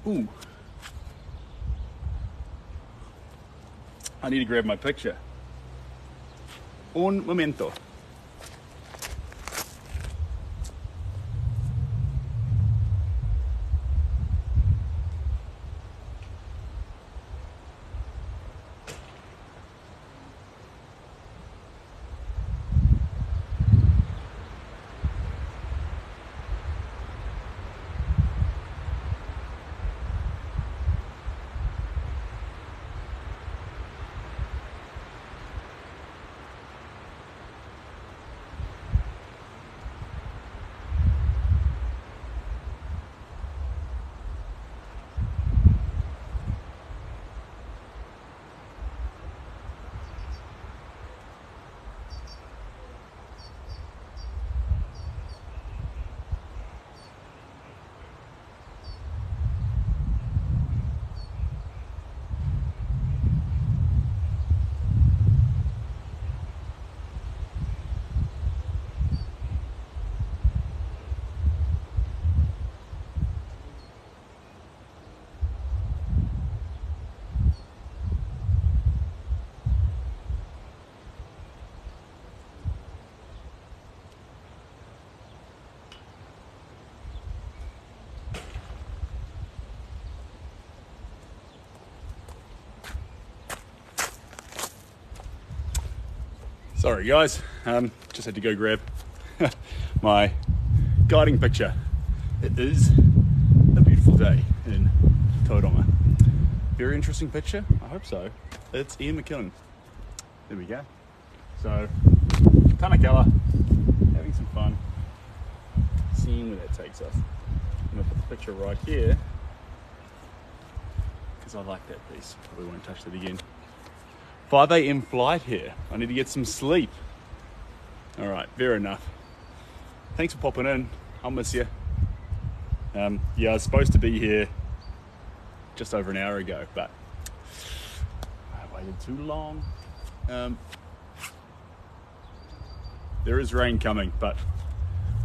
Ooh. I need to grab my picture. Un momento. Sorry guys, just had to go grab my guiding picture. It is a beautiful day in Tauranga. Very interesting picture, I hope so. It's Ian McKellen. There we go. So, ton of colour, having some fun, seeing where that takes us. I'm going to put the picture right here, because I like that piece. Probably won't touch it again. 5 AM flight here. I need to get some sleep. All right, fair enough. Thanks for popping in. I'll miss you. Yeah, I was supposed to be here just over an hour ago, but I waited too long. There is rain coming, but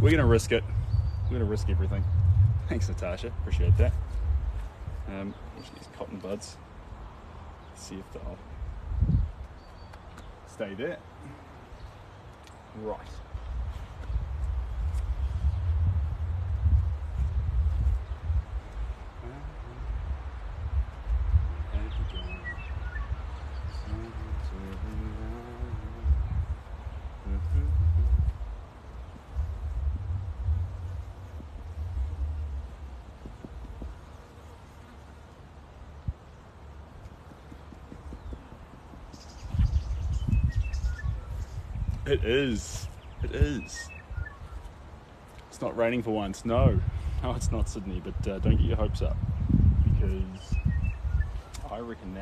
we're gonna risk it. We're gonna risk everything. Thanks, Natasha. Appreciate that. Watch these cotton buds. Let's see if they'll stay there. Right. It is. It is. It's not raining for once. No, it's not Sydney, but don't get your hopes up, because I reckon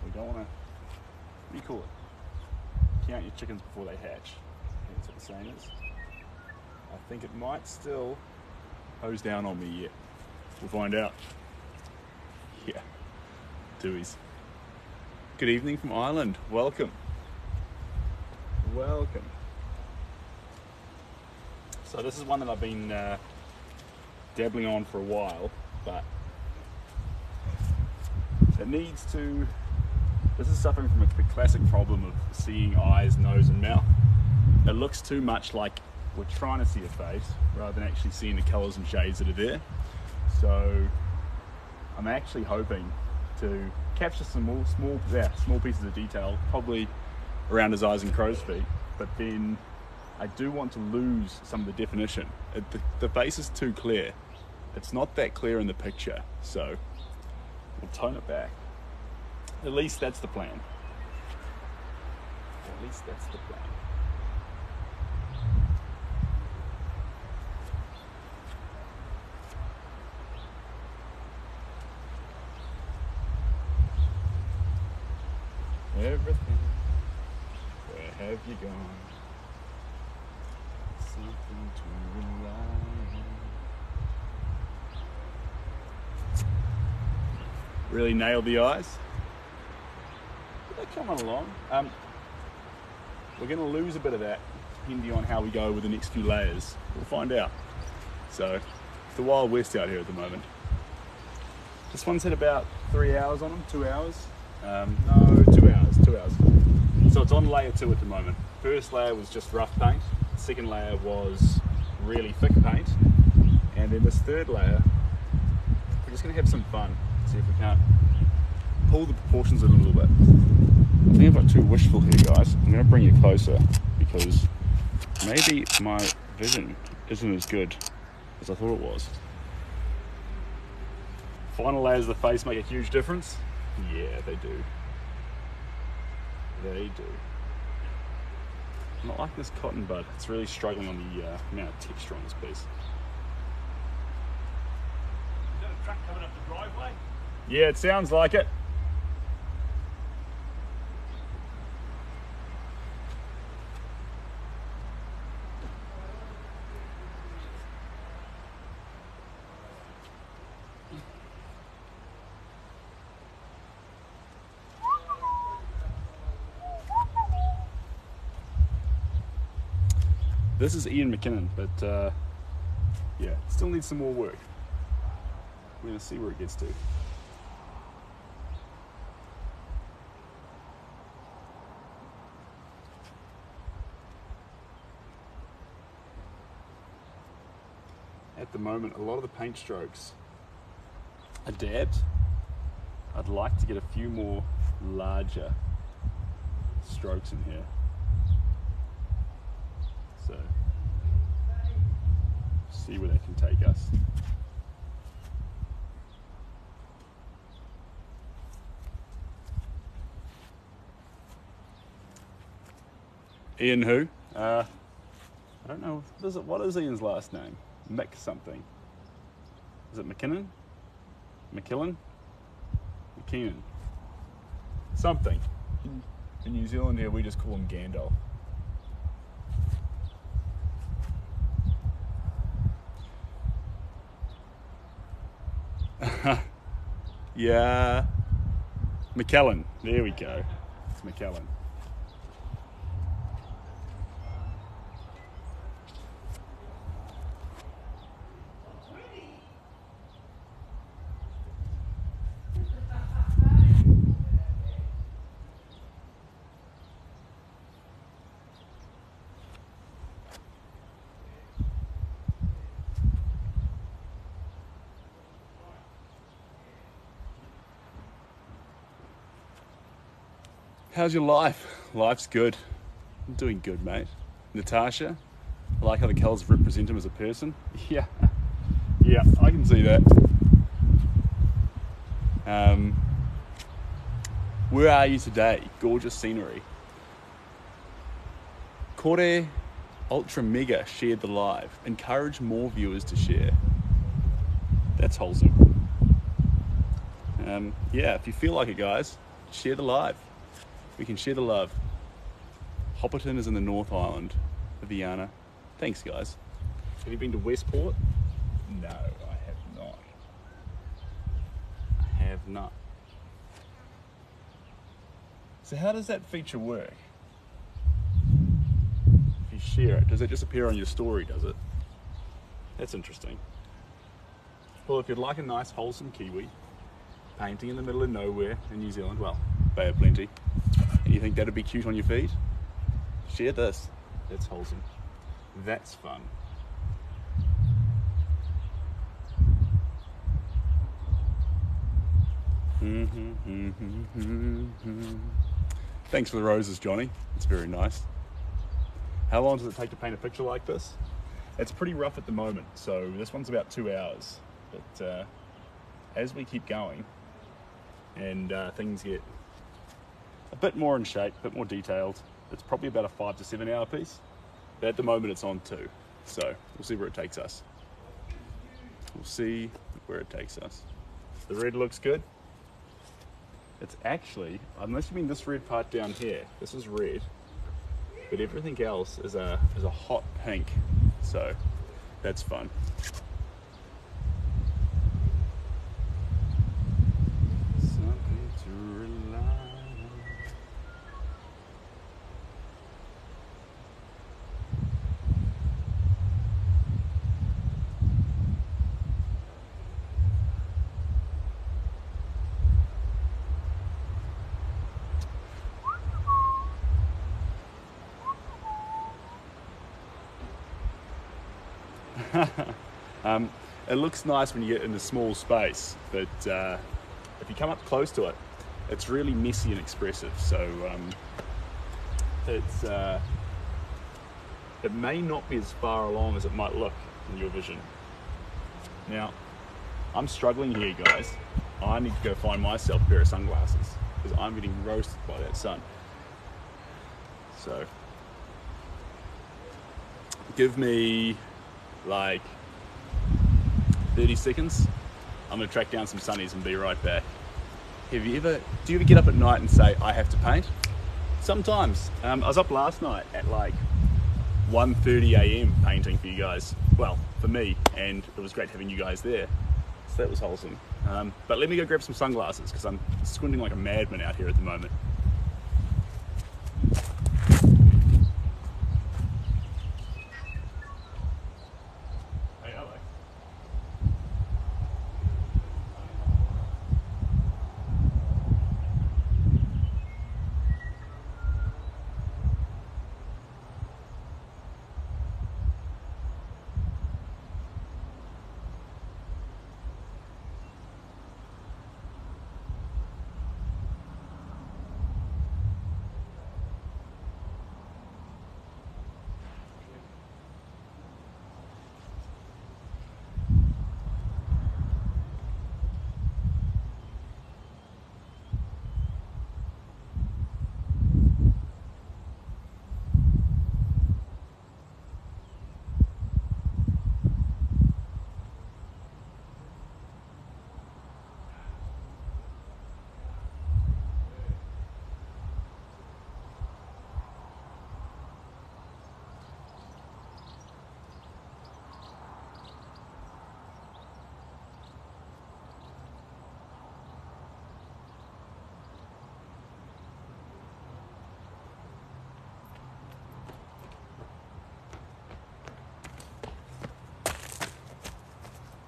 we don't want to, what do you call it? Count your chickens before they hatch. I think that's what the saying is. I think it might still hose down on me yet. We'll find out. Yeah, Dewey's. Good evening from Ireland. Welcome. Welcome. So this is one that I've been dabbling on for a while, but it needs to, this is suffering from the classic problem of seeing eyes, nose and mouth. It looks too much like we're trying to see a face rather than actually seeing the colours and shades that are there. So I'm actually hoping to capture some more small pieces of detail, probably around his eyes and crow's feet, but then I do want to lose some of the definition. The face is too clear. It's not that clear in the picture, so we'll tone it back. At least that's the plan. At least that's the plan. Everything. Where have you gone? Something to rely on. Really nailed the eyes. But they're coming along. We're going to lose a bit of that depending on how we go with the next few layers. We'll find out. So, it's the Wild West out here at the moment. This one's had about 3 hours on them, 2 hours. No, 2 hours, 2 hours. So it's on layer 2 at the moment. First layer was just rough paint. Second layer was really thick paint. And then this third layer, we're just gonna have some fun. See if we can't pull the proportions in a little bit. I think I've got too wishful here, guys. I'm gonna bring you closer because maybe my vision isn't as good as I thought it was. Final layers of the face make a huge difference. Yeah, they do. They do. Not like this cotton bud. It's really struggling on the amount of texture on this piece. Is that a truck coming up the driveway? Yeah, it sounds like it. This is Ian McKellen, but yeah, still needs some more work. We're gonna see where it gets to. At the moment, a lot of the paint strokes are dabbed. I'd like to get a few more larger strokes in here. So, see where that can take us. Ian who? I don't know. What is Ian's last name? Mick something. Is it McKinnon? McKellen? McKinnon? Something. In New Zealand here we just call him Gandalf. Yeah, McKellen. There we go. It's McKellen. How's your life? Life's good. I'm doing good, mate. Natasha, I like how the colours represent him as a person. Yeah, yeah, I can see that. Where are you today? Gorgeous scenery. Kore Ultra Mega shared the live. Encourage more viewers to share. That's wholesome. Yeah, if you feel like it, guys, share the live. We can share the love. Hopperton is in the North Island of Viana. Thanks, guys. Have you been to Westport? No, I have not. I have not. So how does that feature work? If you share it, does it just appear on your story, does it? That's interesting. Well, if you'd like a nice, wholesome Kiwi, painting in the middle of nowhere in New Zealand, well, Bay of Plenty, and you think that'd be cute on your feed, share this. That's wholesome. That's fun. Thanks for the roses, Johnny. It's very nice. How long does it take to paint a picture like this? It's pretty rough at the moment, so this one's about 2 hours. But as we keep going and things get a bit more in shape, a bit more detailed, it's probably about a 5 to 7 hour piece. But at the moment it's on 2. So we'll see where it takes us. We'll see where it takes us. The red looks good. It's actually, unless you mean this red part down here, this is red, but everything else is a hot pink. So that's fun. Something to rely on. It looks nice when you get into small space, but if you come up close to it, it's really messy and expressive. So it may not be as far along as it might look in your vision. Now, I'm struggling here, guys. I need to go find myself a pair of sunglasses because I'm getting roasted by that sun. So, give me like 30 seconds. I'm gonna track down some sunnies and be right back. Do you ever get up at night and say, I have to paint? Sometimes. I was up last night at like 1:30 a.m. painting for you guys. Well, for me, and it was great having you guys there. So that was wholesome. But let me go grab some sunglasses because I'm squinting like a madman out here at the moment.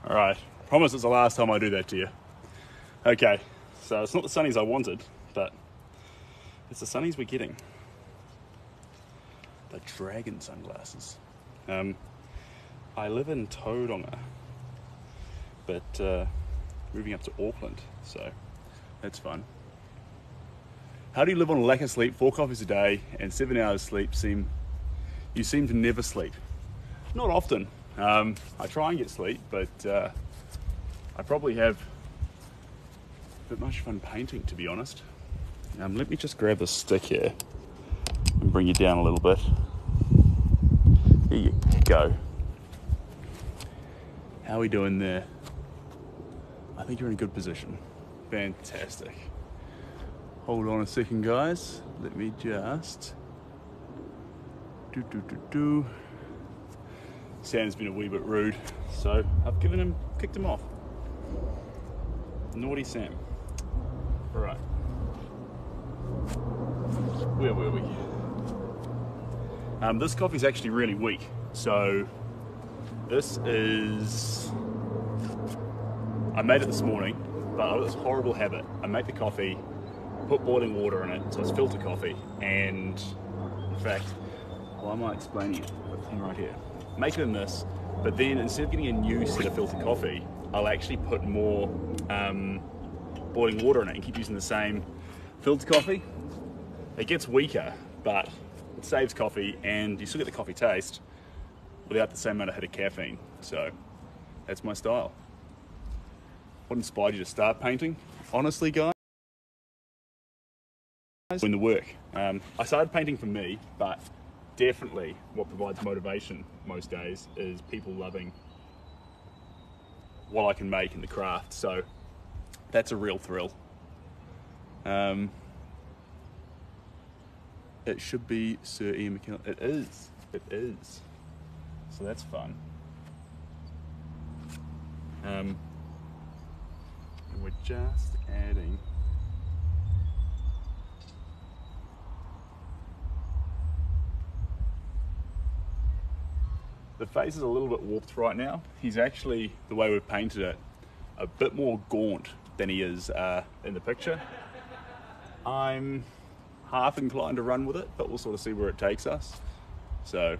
All right, promise it's the last time I do that to you. Okay, so it's not the sunnies I wanted, but it's the sunnies we're getting. The dragon sunglasses. I live in Tauranga, but moving up to Auckland, so that's fun. How do you live on a lack of sleep, 4 coffees a day, and 7 hours sleep? You seem to never sleep. Not often. I try and get sleep, but I probably have a bit much fun painting, to be honest. Let me just grab a stick here and bring you down a little bit. Here you go. How are we doing there? I think you're in a good position. Fantastic. Hold on a second, guys. Let me just... Sam's been a wee bit rude, so I've kicked him off. Naughty Sam. Alright. Where were we? This coffee's actually really weak, so this is... I made it this morning, but I got this horrible habit. I make the coffee, put boiling water in it, so it's filter coffee, and in fact, well, I might explain it right here. Make it in this, but then instead of getting a new set of filter coffee, I'll actually put more boiling water in it and keep using the same filter coffee. It gets weaker, but it saves coffee and you still get the coffee taste without the same amount of hit of caffeine. So that's my style. What inspired you to start painting? Honestly, guys, doing the work. I started painting for me, but definitely what provides motivation most days is people loving what I can make in the craft. So that's a real thrill. It should be Sir Ian McKellen. It is. It is. So that's fun. We're just adding. The face is a little bit warped right now. He's actually, the way we've painted it, a bit more gaunt than he is in the picture. I'm half inclined to run with it, but we'll sort of see where it takes us. So,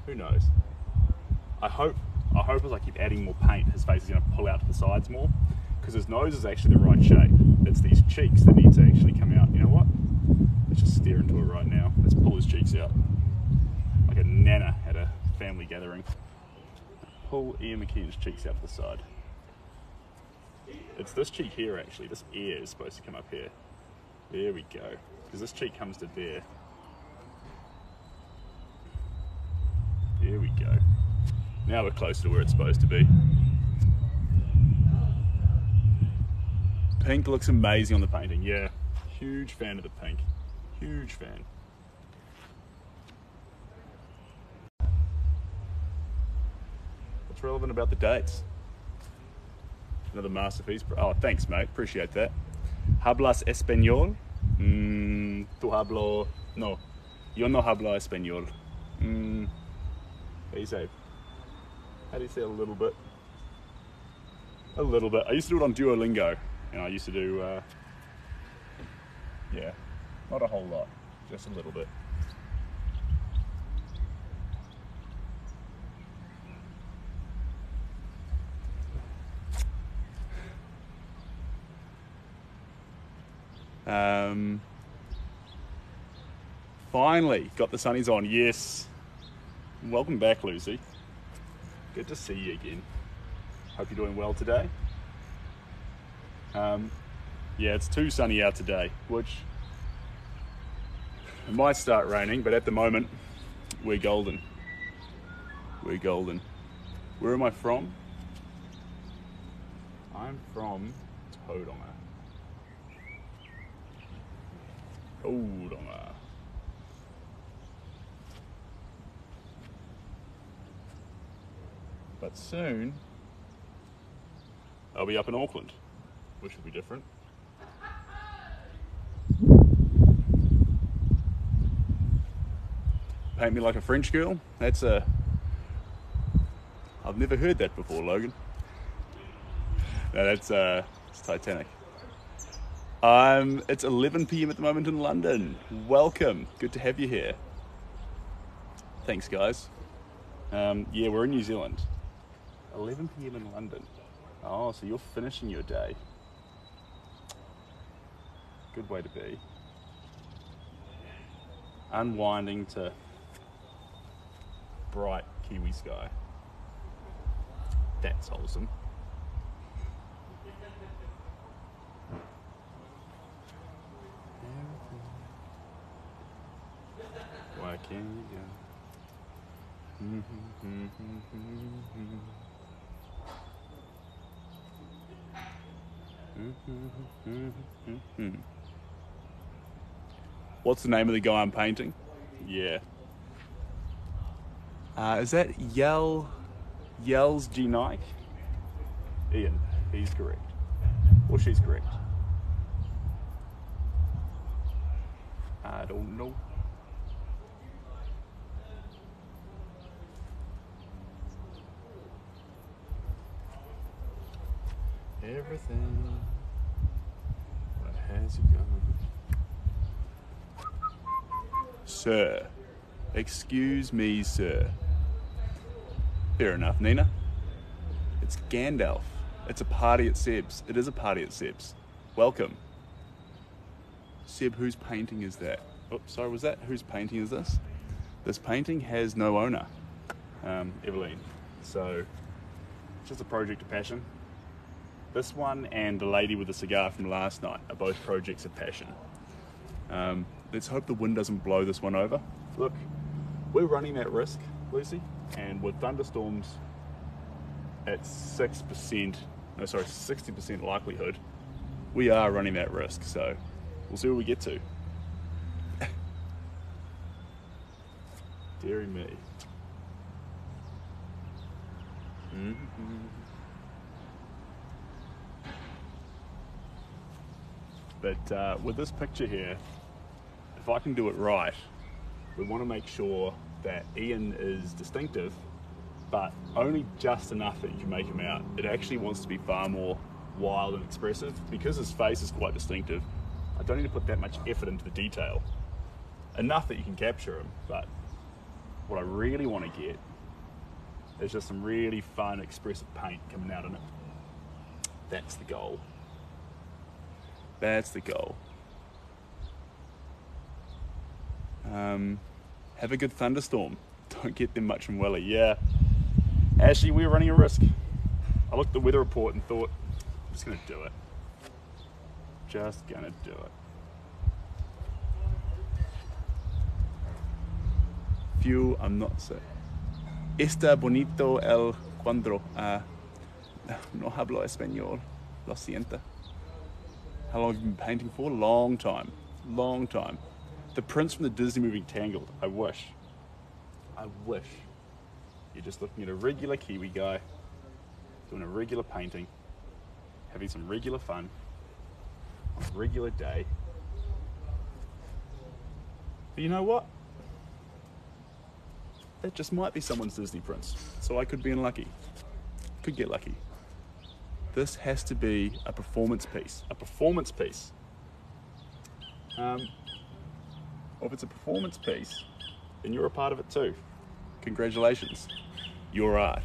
who knows? I hope as I keep adding more paint, his face is going to pull out to the sides more, because his nose is actually the right shape. It's these cheeks that need to actually come out. You know what? Let's just stare into it right now. Let's pull his cheeks out. Like a nana at a family gathering. Pull Ian McKellen's cheeks out to the side. It's this cheek here actually. This ear is supposed to come up here. There we go. Because this cheek comes to there. There we go. Now we're closer to where it's supposed to be. Pink looks amazing on the painting, yeah. Huge fan of the pink. Huge fan. What's relevant about the dates? Another masterpiece. Oh, thanks, mate. Appreciate that. ¿Hablas español? Tu hablo... No. Yo no hablo español. How do you say? How do you say a little bit? A little bit. I used to do it on Duolingo. And I used to do... yeah. Not a whole lot. Just a little bit. Finally got the sunnies on. Yes. Welcome back, Lucy. Good to see you again. Hope you're doing well today. Yeah, it's too sunny out today, which it might start raining, but at the moment we're golden. We're golden. Where am I from? I'm from Tauranga. Tauranga. But soon I'll be up in Auckland, which will be different. Paint me like a French girl? That's a... I've never heard that before, Logan. No, that's it's Titanic. It's 11 PM at the moment in London. Welcome. Good to have you here. Thanks, guys. Yeah, we're in New Zealand. 11 PM in London. Oh, so you're finishing your day. Good way to be. Unwinding to bright Kiwi sky. That's wholesome. Why can't you go? What's the name of the guy I'm painting? Yeah. Is that Yells G Nike? Ian, he's correct. Or she's correct. I don't know. Everything. What has it gone? Sir. Excuse me, sir. Fair enough, Nina. It's Gandalf. It's a party at Seb's. It is a party at Seb's. Welcome. Seb, whose painting is that? Oh, sorry, was that whose painting is this? This painting has no owner, Evelyn. So, it's just a project of passion. This one and the lady with the cigar from last night are both projects of passion. Let's hope the wind doesn't blow this one over. Look, we're running that risk, Lucy, and with thunderstorms at 60% likelihood, we are running that risk, so we'll see where we get to. Deary me. But with this picture here, if I can do it right, we want to make sure that Ian is distinctive, but only just enough that you can make him out. It actually wants to be far more wild and expressive. Because his face is quite distinctive, I don't need to put that much effort into the detail. Enough that you can capture him, but what I really want to get There's just some really fun, expressive paint coming out in it. That's the goal. That's the goal. Have a good thunderstorm. Don't get them much from Willie. Yeah. Actually, we're running a risk. I looked at the weather report and thought, I'm just gonna do it. Just gonna do it. Few, I'm not so. Está bonito el cuadro. No hablo español. Lo siento. How long have you been painting for? Long time. Long time. The prince from the Disney movie Tangled. I wish. You're just looking at a regular Kiwi guy, doing a regular painting, having some regular fun, on a regular day. But you know what? That just might be someone's Disney prince. So I could be unlucky. Could get lucky. This has to be a performance piece. A performance piece. Well, if it's a performance piece, then you're a part of it too. Congratulations. Your art.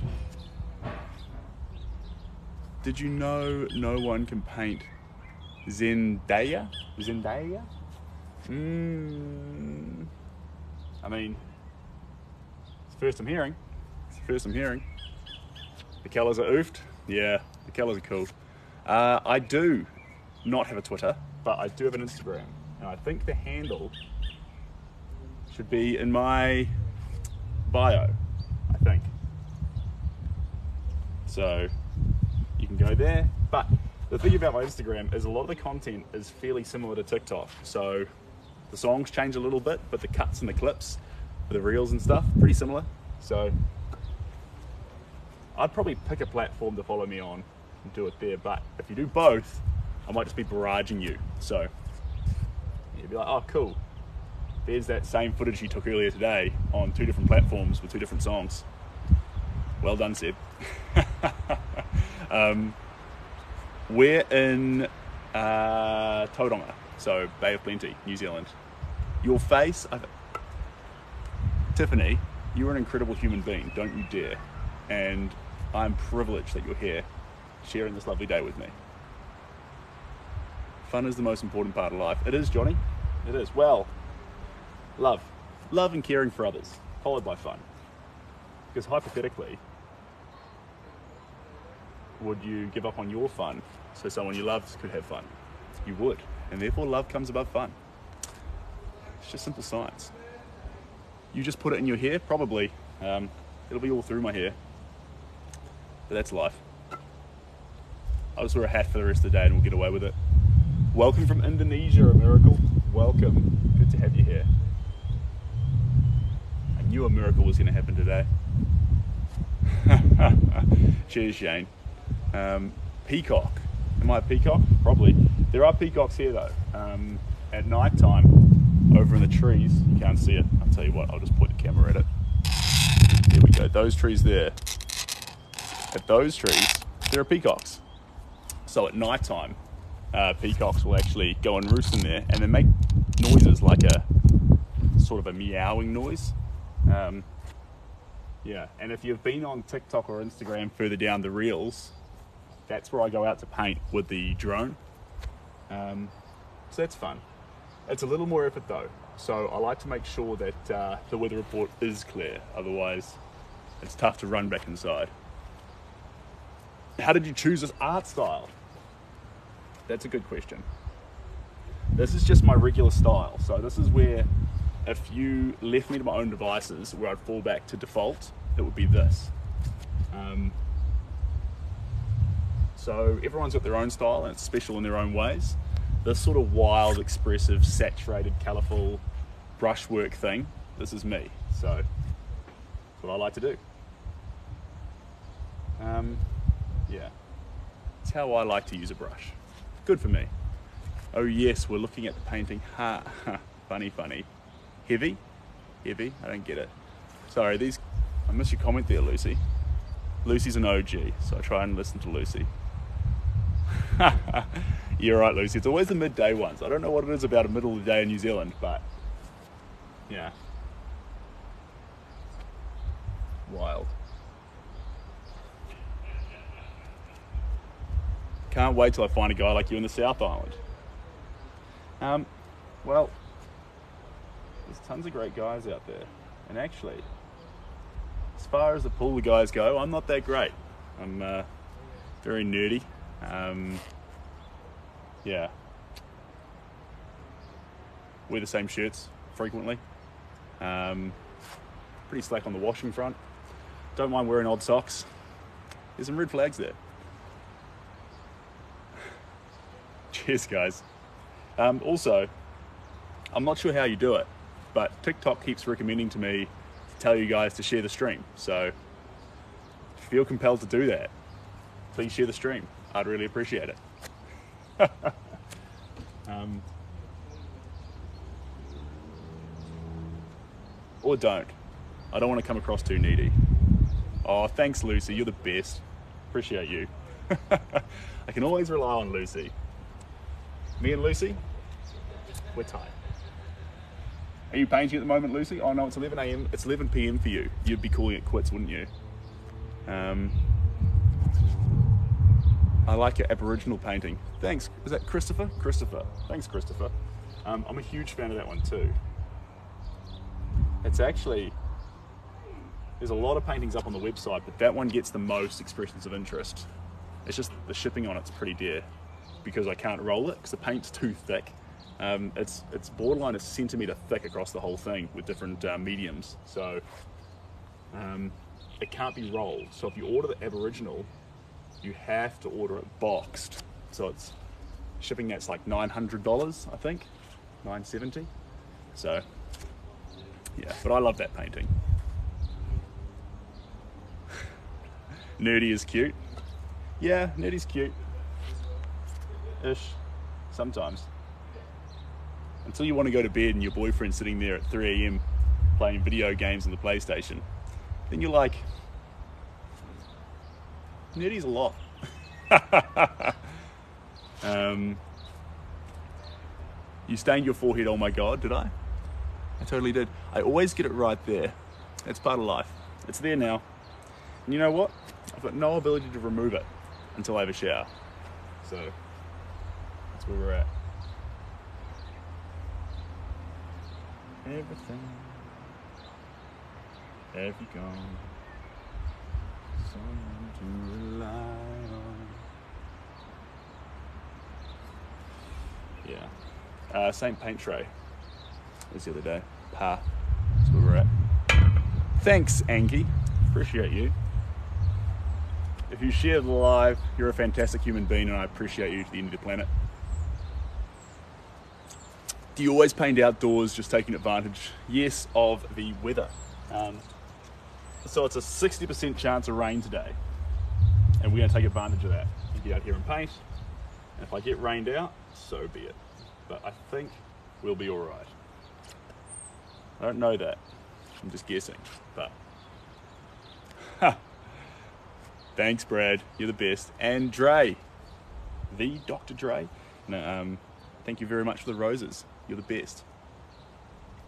Did you know no one can paint Zendaya? Zendaya? I mean, it's the first I'm hearing. It's the first I'm hearing. The colours are oofed. Yeah, the colours are cool. I do not have a Twitter, but I do have an Instagram. And I think the handle should be in my bio, I think. So you can go there. But the thing about my Instagram is a lot of the content is fairly similar to TikTok. So the songs change a little bit, but the cuts and the clips for the reels and stuff, pretty similar. So I'd probably pick a platform to follow me on and do it there. But if you do both, I might just be barraging you. So you'd be like, oh, cool. There's that same footage you took earlier today on 2 different platforms with 2 different songs. Well done, Seb. We're in Tauranga, so Bay of Plenty, New Zealand. Your face, Tiffany, you're an incredible human being, don't you dare. And I'm privileged that you're here, sharing this lovely day with me. Fun is the most important part of life. It is, Johnny. It is. Well, love and caring for others, followed by fun. Because hypothetically, would you give up on your fun so someone you love could have fun? You would, and therefore love comes above fun. It's just simple science. You just put it in your hair, probably. It'll be all through my hair, but that's life. I'll just wear a hat for the rest of the day and we'll get away with it. Welcome from Indonesia, a miracle. Welcome. Good to have you here. I knew a miracle was going to happen today. Cheers, Shane. Peacock. Am I a peacock? Probably. There are peacocks here though. At night time, over in the trees, you can't see it. I'll tell you what, I'll just point the camera at it. There we go. Those trees there. At those trees, there are peacocks. So at night time, peacocks will actually go and roost in there and then make noises like a sort of a meowing noise. Yeah, and if you've been on TikTok or Instagram further down the reels, that's where I go out to paint with the drone. So that's fun. It's a little more effort though, so I like to make sure that the weather report is clear, otherwise it's tough to run back inside. How did you choose this art style? That's a good question. This is just my regular style, so this is where if you left me to my own devices, where I'd fall back to default, it would be this. So everyone's got their own style and it's special in their own ways. This sort of wild, expressive, saturated, colourful brushwork thing, this is me. So that's what I like to do. Yeah, it's how I like to use a brush. Good for me. Oh yes, we're looking at the painting. Ha, ha, funny. Heavy? Heavy? I don't get it. Sorry, I missed your comment there, Lucy. Lucy's an OG, so I try and listen to Lucy. You're right, Lucy. It's always the midday ones. I don't know what it is about a middle of the day in New Zealand, but yeah. Wild. can't wait till I find a guy like you in the South Island. Well, there's tons of great guys out there. And actually, as far as the pool of guys go, I'm not that great. I'm very nerdy. Yeah. Wear the same shirts frequently. Pretty slack on the washing front. Don't mind wearing odd socks. There's some red flags there. Cheers, guys. Also, I'm not sure how you do it, but TikTok keeps recommending to me to tell you guys to share the stream. So if you feel compelled to do that, please share the stream. I'd really appreciate it. Or don't. I don't want to come across too needy. Oh, thanks, Lucy. You're the best. Appreciate you. I can always rely on Lucy. Me and Lucy, we're tight. Are you painting at the moment, Lucy? Oh no, it's 11 a.m. It's 11 p.m. for you. You'd be calling it quits, wouldn't you? I like your Aboriginal painting. Thanks. Is that Christopher? Christopher. Thanks, Christopher. I'm a huge fan of that one too. It's actually, there's a lot of paintings up on the website, but that one gets the most expressions of interest. It's just the shipping on it's pretty dear because I can't roll it because the paint's too thick. It's borderline a centimetre thick across the whole thing with different mediums. So it can't be rolled. So if you order the Aboriginal, you have to order it boxed. So it's shipping that's like $900, I think, $970. So yeah, but I love that painting. Nerdy is cute. Yeah, nerdy's cute. Ish. Sometimes. Until you want to go to bed and your boyfriend's sitting there at 3 a.m. playing video games on the PlayStation, then you're like, nerdy's a lot. You stained your forehead, oh my God, did I? I totally did. I always get it right there. It's part of life. It's there now. And you know what? I've got no ability to remove it until I have a shower. So that's where we're at. Everything have you gone? Someone to rely on. Yeah. Same paint tray as the other day. That's where we're at. Thanks, Angie. Appreciate you. If you share the live, you're a fantastic human being and I appreciate you to the end of the planet. Do you always paint outdoors, just taking advantage? Yes, of the weather. So it's a 60% chance of rain today. And we're gonna take advantage of that and get out here and paint. And if I get rained out, so be it. But I think we'll be all right. I don't know that. I'm just guessing, but. Thanks, Brad. You're the best. And Dre, the Dr. Dre. No, thank you very much for the roses. You're the best.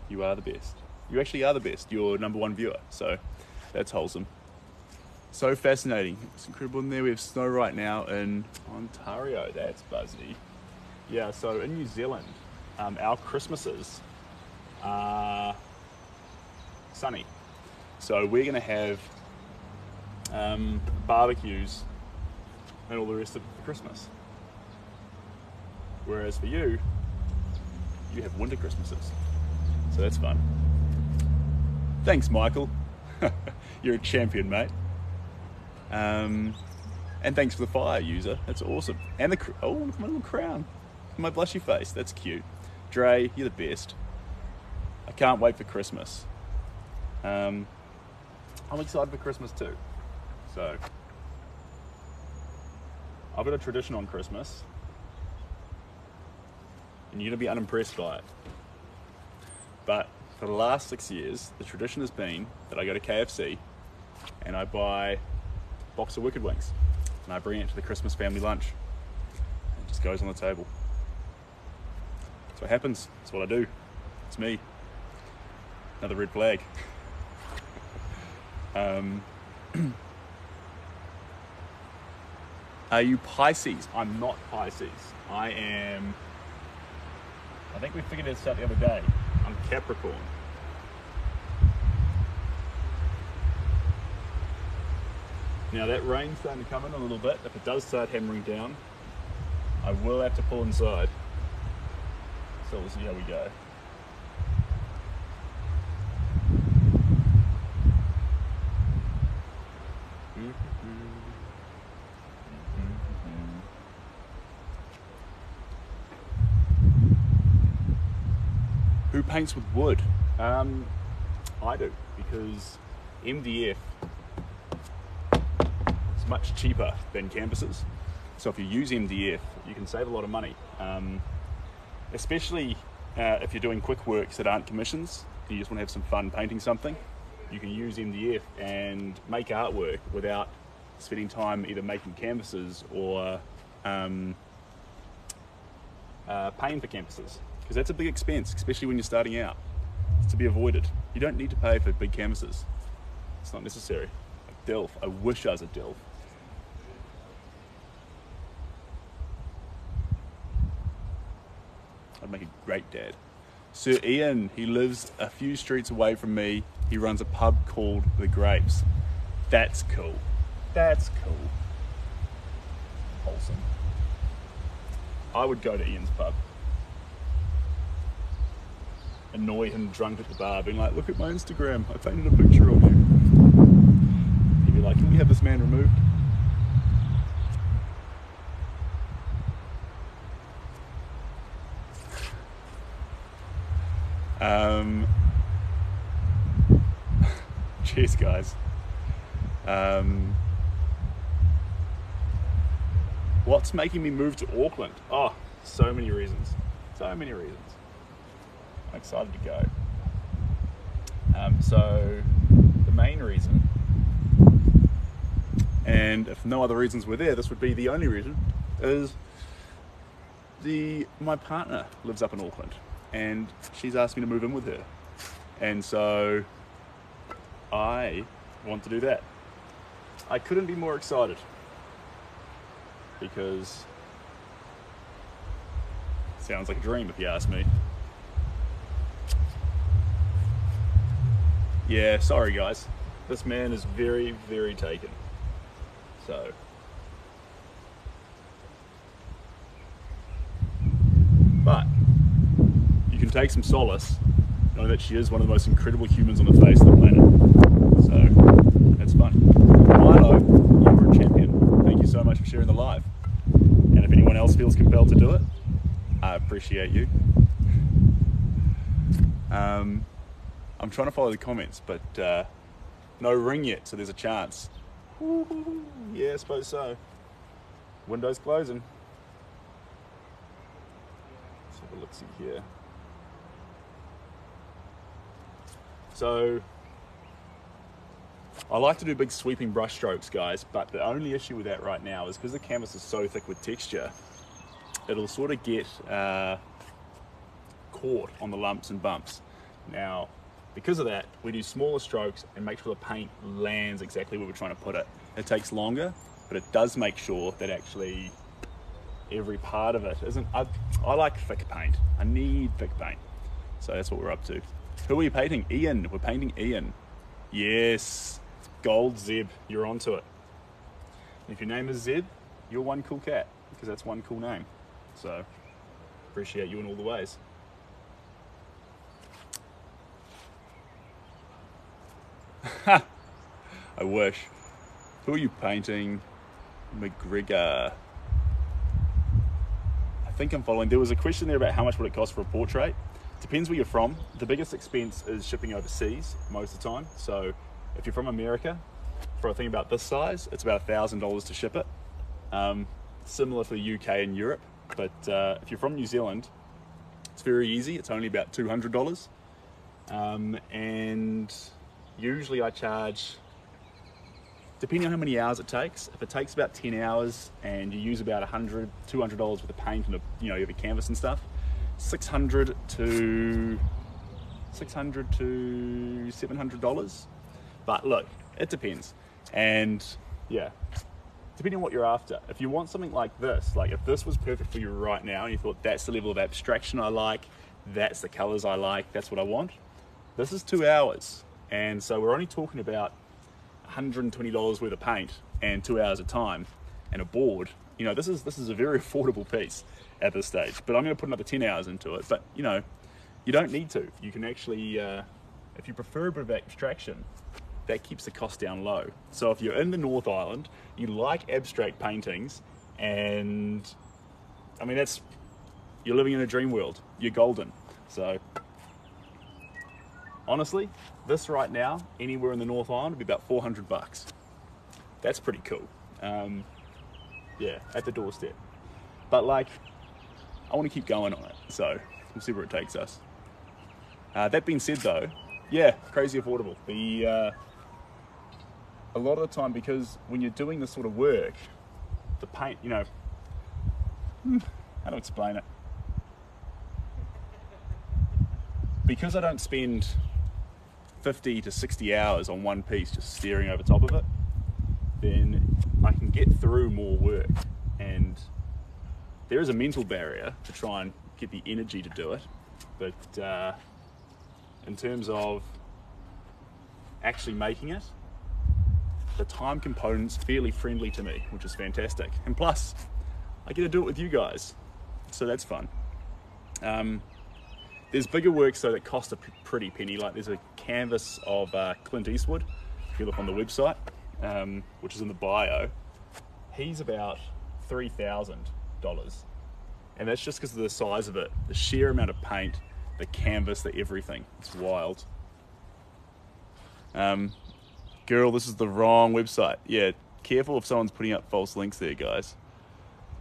You are the best. You actually are the best. You're #1 viewer, so that's wholesome. So fascinating. It's incredible in there. We have snow right now in Ontario. That's buzzy. Yeah, so in New Zealand, our Christmases are sunny. So we're gonna have barbecues and all the rest of it for Christmas. Whereas for you, you have winter Christmases. So that's fun. Thanks, Michael. You're a champion, mate. And thanks for the fire user. That's awesome. And the, oh, look at my little crown. My blushy face. That's cute. Dre, you're the best. I can't wait for Christmas. I'm excited for Christmas too. So, I've got a tradition on Christmas. And you're going to be unimpressed by it. But for the last 6 years, the tradition has been that I go to KFC and I buy a box of Wicked Wings and I bring it to the Christmas family lunch. It just goes on the table. That's what happens. That's what I do. It's me. Another red flag. Are you Pisces? I'm not Pisces. I think we figured this out the other day. I'm Capricorn. Now that rain's starting to come in a little bit. If it does start hammering down, I will have to pull inside. So we'll see how we go. Who paints with wood? I do, because MDF is much cheaper than canvases. So if you use MDF, you can save a lot of money, especially if you're doing quick works that aren't commissions. You just want to have some fun painting something. You can use MDF and make artwork without spending time either making canvases or paying for canvases, because that's a big expense, especially when you're starting out. It's to be avoided. You don't need to pay for big canvases. It's not necessary. Like Delph, I wish I was a Delph. I'd make a great dad. Sir Ian, he lives a few streets away from me. He runs a pub called The Grapes. That's cool. That's cool. Wholesome. I would go to Ian's pub. Annoy him drunk at the bar, being like, look at my Instagram, I painted a picture of you. He'd be like, can we have this man removed? Cheers, guys. What's making me move to Auckland? Oh, so many reasons. So many reasons. I'm excited to go. So the main reason, and if no other reasons were there, this would be the only reason, is my partner lives up in Auckland and she's asked me to move in with her, and so I want to do that. I couldn't be more excited, because it sounds like a dream if you ask me. Yeah, sorry guys. This man is very, very taken. So. But you can take some solace knowing that she is one of the most incredible humans on the face of the planet. So, that's fun. Milo, you were a champion. Thank you so much for sharing the live. And if anyone else feels compelled to do it, I appreciate you. I'm trying to follow the comments, but no ring yet, so there's a chance. Woo-hoo-hoo. Yeah, I suppose so. Windows closing. Let's have a look-see here. So, I like to do big sweeping brush strokes, guys, but the only issue with that right now is because the canvas is so thick with texture, it'll sort of get caught on the lumps and bumps. Now, because of that, we do smaller strokes and make sure the paint lands exactly where we're trying to put it. It takes longer, but it does make sure that actually every part of it isn't... I like thick paint. I need thick paint. So that's what we're up to. Who are we painting? Ian. We're painting Ian. Yes. Gold Zeb. You're onto it. If your name is Zeb, you're one cool cat, because that's one cool name. So, appreciate you in all the ways. I wish. Who are you painting? McGregor. I think I'm following. There was a question there about how much would it cost for a portrait. Depends where you're from. The biggest expense is shipping overseas most of the time. So if you're from America, for a thing about this size, it's about $1,000 to ship it. Similar for the UK and Europe. But if you're from New Zealand, it's very easy. It's only about $200. And usually I charge, depending on how many hours it takes. If it takes about 10 hours and you use about $100, $200 worth of paint and you have a canvas and stuff, $600 to $700. But look, it depends. And yeah, depending on what you're after. If you want something like this, like if this was perfect for you right now and you thought that's the level of abstraction I like, that's the colors I like, that's what I want, this is 2 hours. And so we're only talking about $120 worth of paint and 2 hours of time and a board. You know, this is a very affordable piece at this stage, but I'm going to put another 10 hours into it. But you know, you don't need to. You can actually, if you prefer a bit of abstraction, that keeps the cost down low. So if you're in the North Island, you like abstract paintings, and I mean, you're living in a dream world. You're golden. So honestly, this right now, anywhere in the North Island, would be about $400. That's pretty cool. Yeah, at the doorstep. But like, I want to keep going on it, so we'll see where it takes us. That being said though, yeah, crazy affordable. A lot of the time, because when you're doing this sort of work, the paint, you know, how to explain it? Because I don't spend 50 to 60 hours on one piece just staring over top of it, then I can get through more work. And there is a mental barrier to try and get the energy to do it, but in terms of actually making it, the time component's fairly friendly to me, which is fantastic. And plus, I get to do it with you guys, so that's fun. There's bigger works though that cost a pretty penny. Like there's a canvas of Clint Eastwood, if you look on the website, which is in the bio. He's about $3,000, and that's just because of the size of it, the sheer amount of paint, the canvas, the everything. It's wild. Girl, this is the wrong website. Yeah, careful if someone's putting up false links there, guys.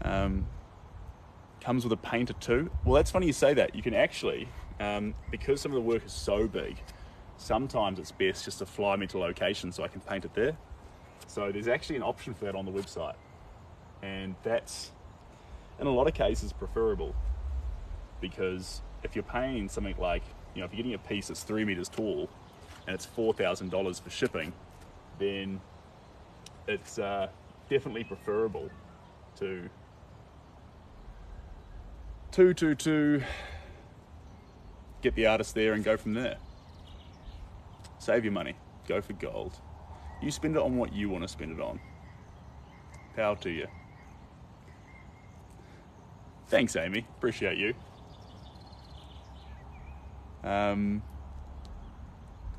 Comes with a painter too. Well, that's funny you say that. You can actually, because some of the work is so big, sometimes it's best just to fly me to location so I can paint it there. So there's actually an option for that on the website. And that's, in a lot of cases, preferable. Because if you're paying something like, you know, if you're getting a piece that's 3 meters tall and it's $4,000 for shipping, then it's definitely preferable to get the artist there and go from there. Save your money, go for gold. You spend it on what you want to spend it on. Power to you. Thanks, Amy, appreciate you.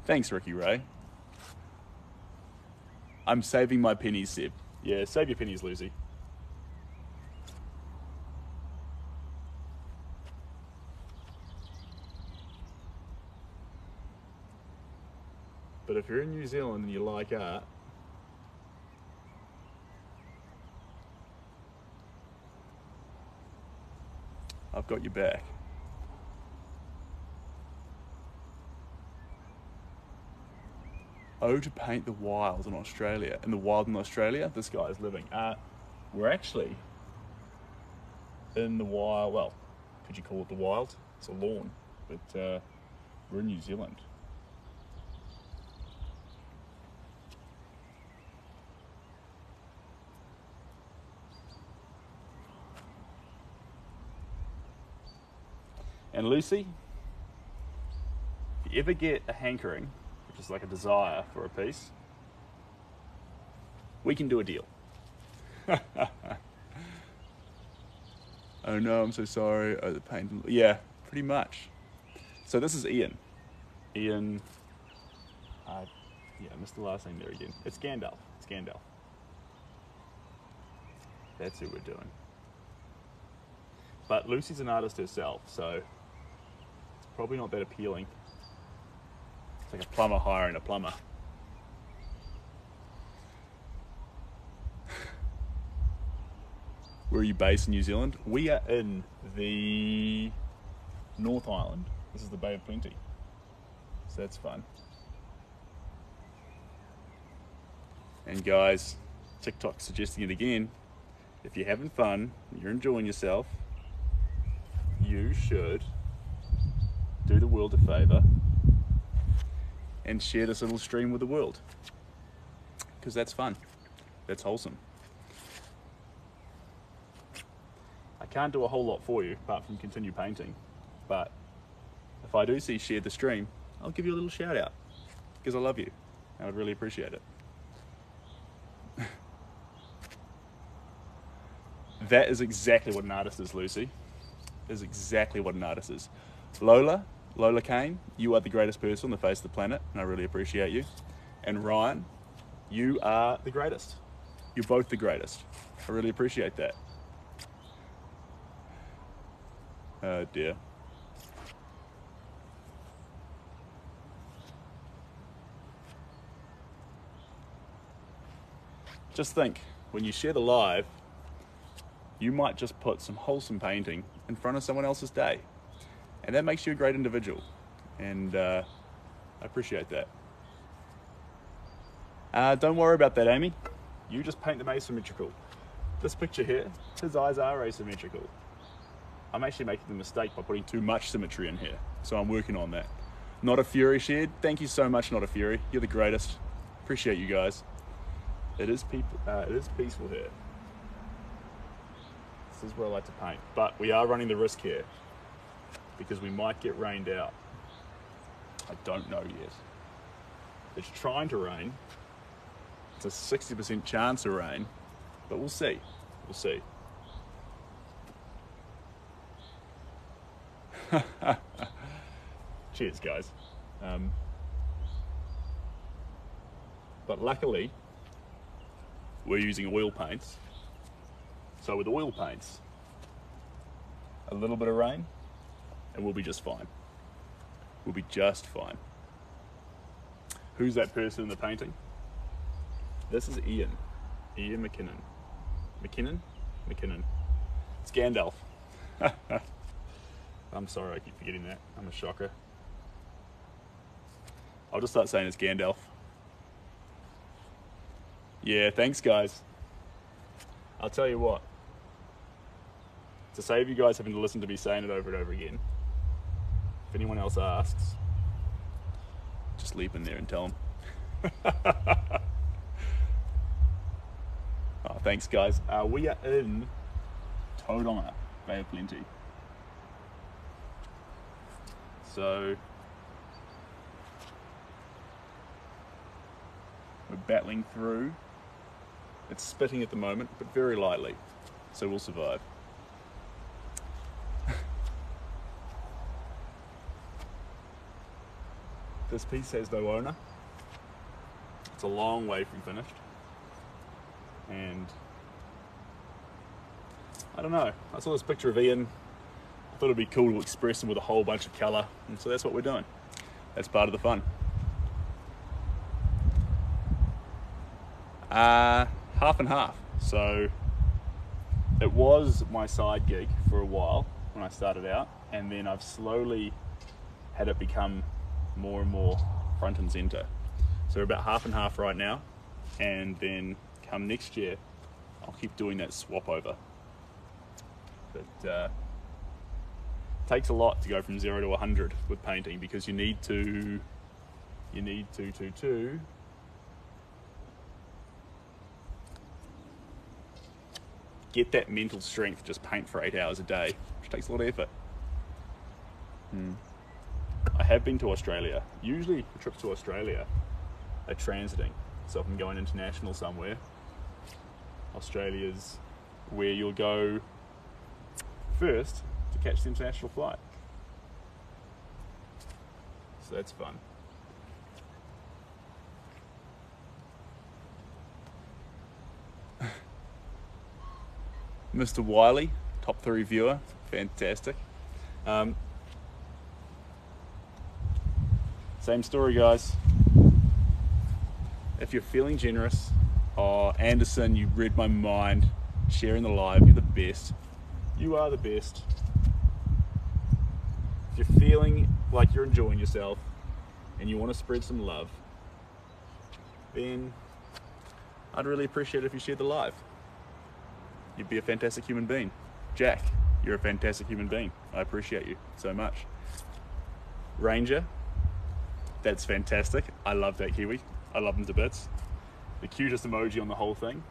Thanks, Ricky Ray. I'm saving my pennies, Seb. Yeah, save your pennies, Lucy. But if you're in New Zealand and you like art, I've got your back. Oh, to paint the wild in Australia. In the wild in Australia, this guy is living. We're actually in the wild. Well, could you call it the wild? It's a lawn, but we're in New Zealand. And Lucy, if you ever get a hankering, which is like a desire for a piece, we can do a deal. Oh no, I'm so sorry. Oh, the pain. Yeah, pretty much. So this is Ian. Ian, yeah, I missed the last name there again. It's Gandalf. It's Gandalf. That's who we're doing. But Lucy's an artist herself, so it's probably not that appealing. It's like a plumber hiring a plumber. Where are you based in New Zealand? We are in the North Island. This is the Bay of Plenty. So that's fun. And guys, TikTok's suggesting it again. If you're having fun, you're enjoying yourself, you should do the world a favor and share this little stream with the world, because that's fun, that's wholesome. can't do a whole lot for you apart from continue painting, but if I do see you share the stream, I'll give you a little shout out because I love you and I'd really appreciate it. That is exactly what an artist is, Lucy. Is exactly what an artist is. Lola Kane, you are the greatest person on the face of the planet, and I really appreciate you. And Ryan, you are the greatest. You're both the greatest. I really appreciate that. Oh dear. Just think, when you share the live, you might just put some wholesome painting in front of someone else's day. And that makes you a great individual. And I appreciate that. Don't worry about that, Amy. You just paint them asymmetrical. This picture here, his eyes are asymmetrical. I'm actually making the mistake by putting too much symmetry in here. So I'm working on that. Not a Fury shared. Thank you so much, Not a Fury. You're the greatest. Appreciate you guys. It is peaceful here. This is where I like to paint, but we are running the risk here because we might get rained out. I don't know yet. It's trying to rain. It's a 60% chance of rain, but we'll see. We'll see. Cheers, guys. But luckily, we're using oil paints. So with oil paints, a little bit of rain, and we'll be just fine. We'll be just fine. Who's that person in the painting? This is Ian McKellen. McKinnon. It's Gandalf. I'm sorry, I keep forgetting that. I'm a shocker. I'll just start saying it's Gandalf. Yeah, thanks guys. I'll tell you what, to save you guys having to listen to me saying it over and over again, if anyone else asks, just leap in there and tell them. Oh, thanks guys. We are in Tauranga, Bay of Plenty. So, we're battling through. It's spitting at the moment, but very lightly, so we'll survive. This piece has no owner. It's a long way from finished. And I don't know, I saw this picture of Ian. I thought it'd be cool to express him with a whole bunch of colour, and so that's what we're doing. That's part of the fun. Half and half. So it was my side gig for a while when I started out, and then I've slowly had it become more and more front and center. So we're about half and half right now, and then come next year I'll keep doing that swap over. But it takes a lot to go from 0 to 100 with painting, because you need to get that mental strength, just paint for 8 hours a day, which takes a lot of effort. I have been to Australia. Usually the trips to Australia are transiting. So if I'm going international somewhere, Australia's where you'll go first to catch the international flight. So that's fun. Mr. Wiley, top 3 viewer, fantastic. Same story, guys. If you're feeling generous, oh, Anderson, you read my mind, sharing the live, you're the best. You are the best. If you're feeling like you're enjoying yourself and you want to spread some love, then I'd really appreciate it if you shared the live. You'd be a fantastic human being. Jack, you're a fantastic human being. I appreciate you so much. Ranger, that's fantastic. I love that Kiwi. I love him to bits. The cutest emoji on the whole thing.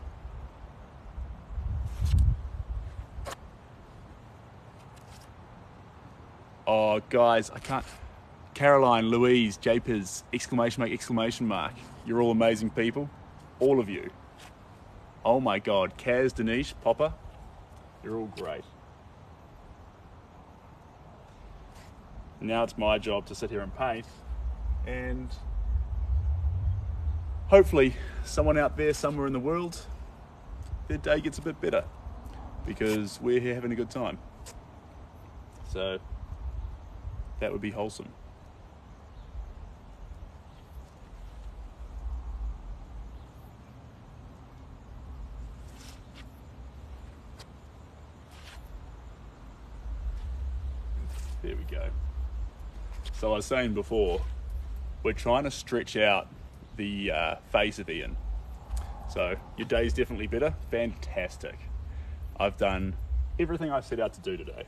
Oh, guys, I can't. Caroline, Louise, Japers, exclamation mark, exclamation mark. You're all amazing people. All of you. Oh my God. Kaz, Danish, Popper. You're all great. Now it's my job to sit here and paint, and hopefully someone out there somewhere in the world, their day gets a bit better because we're here having a good time. So that would be wholesome. There we go. So I was saying before, we're trying to stretch out the face of Ian. So your day's definitely better. Fantastic. I've done everything I set out to do today.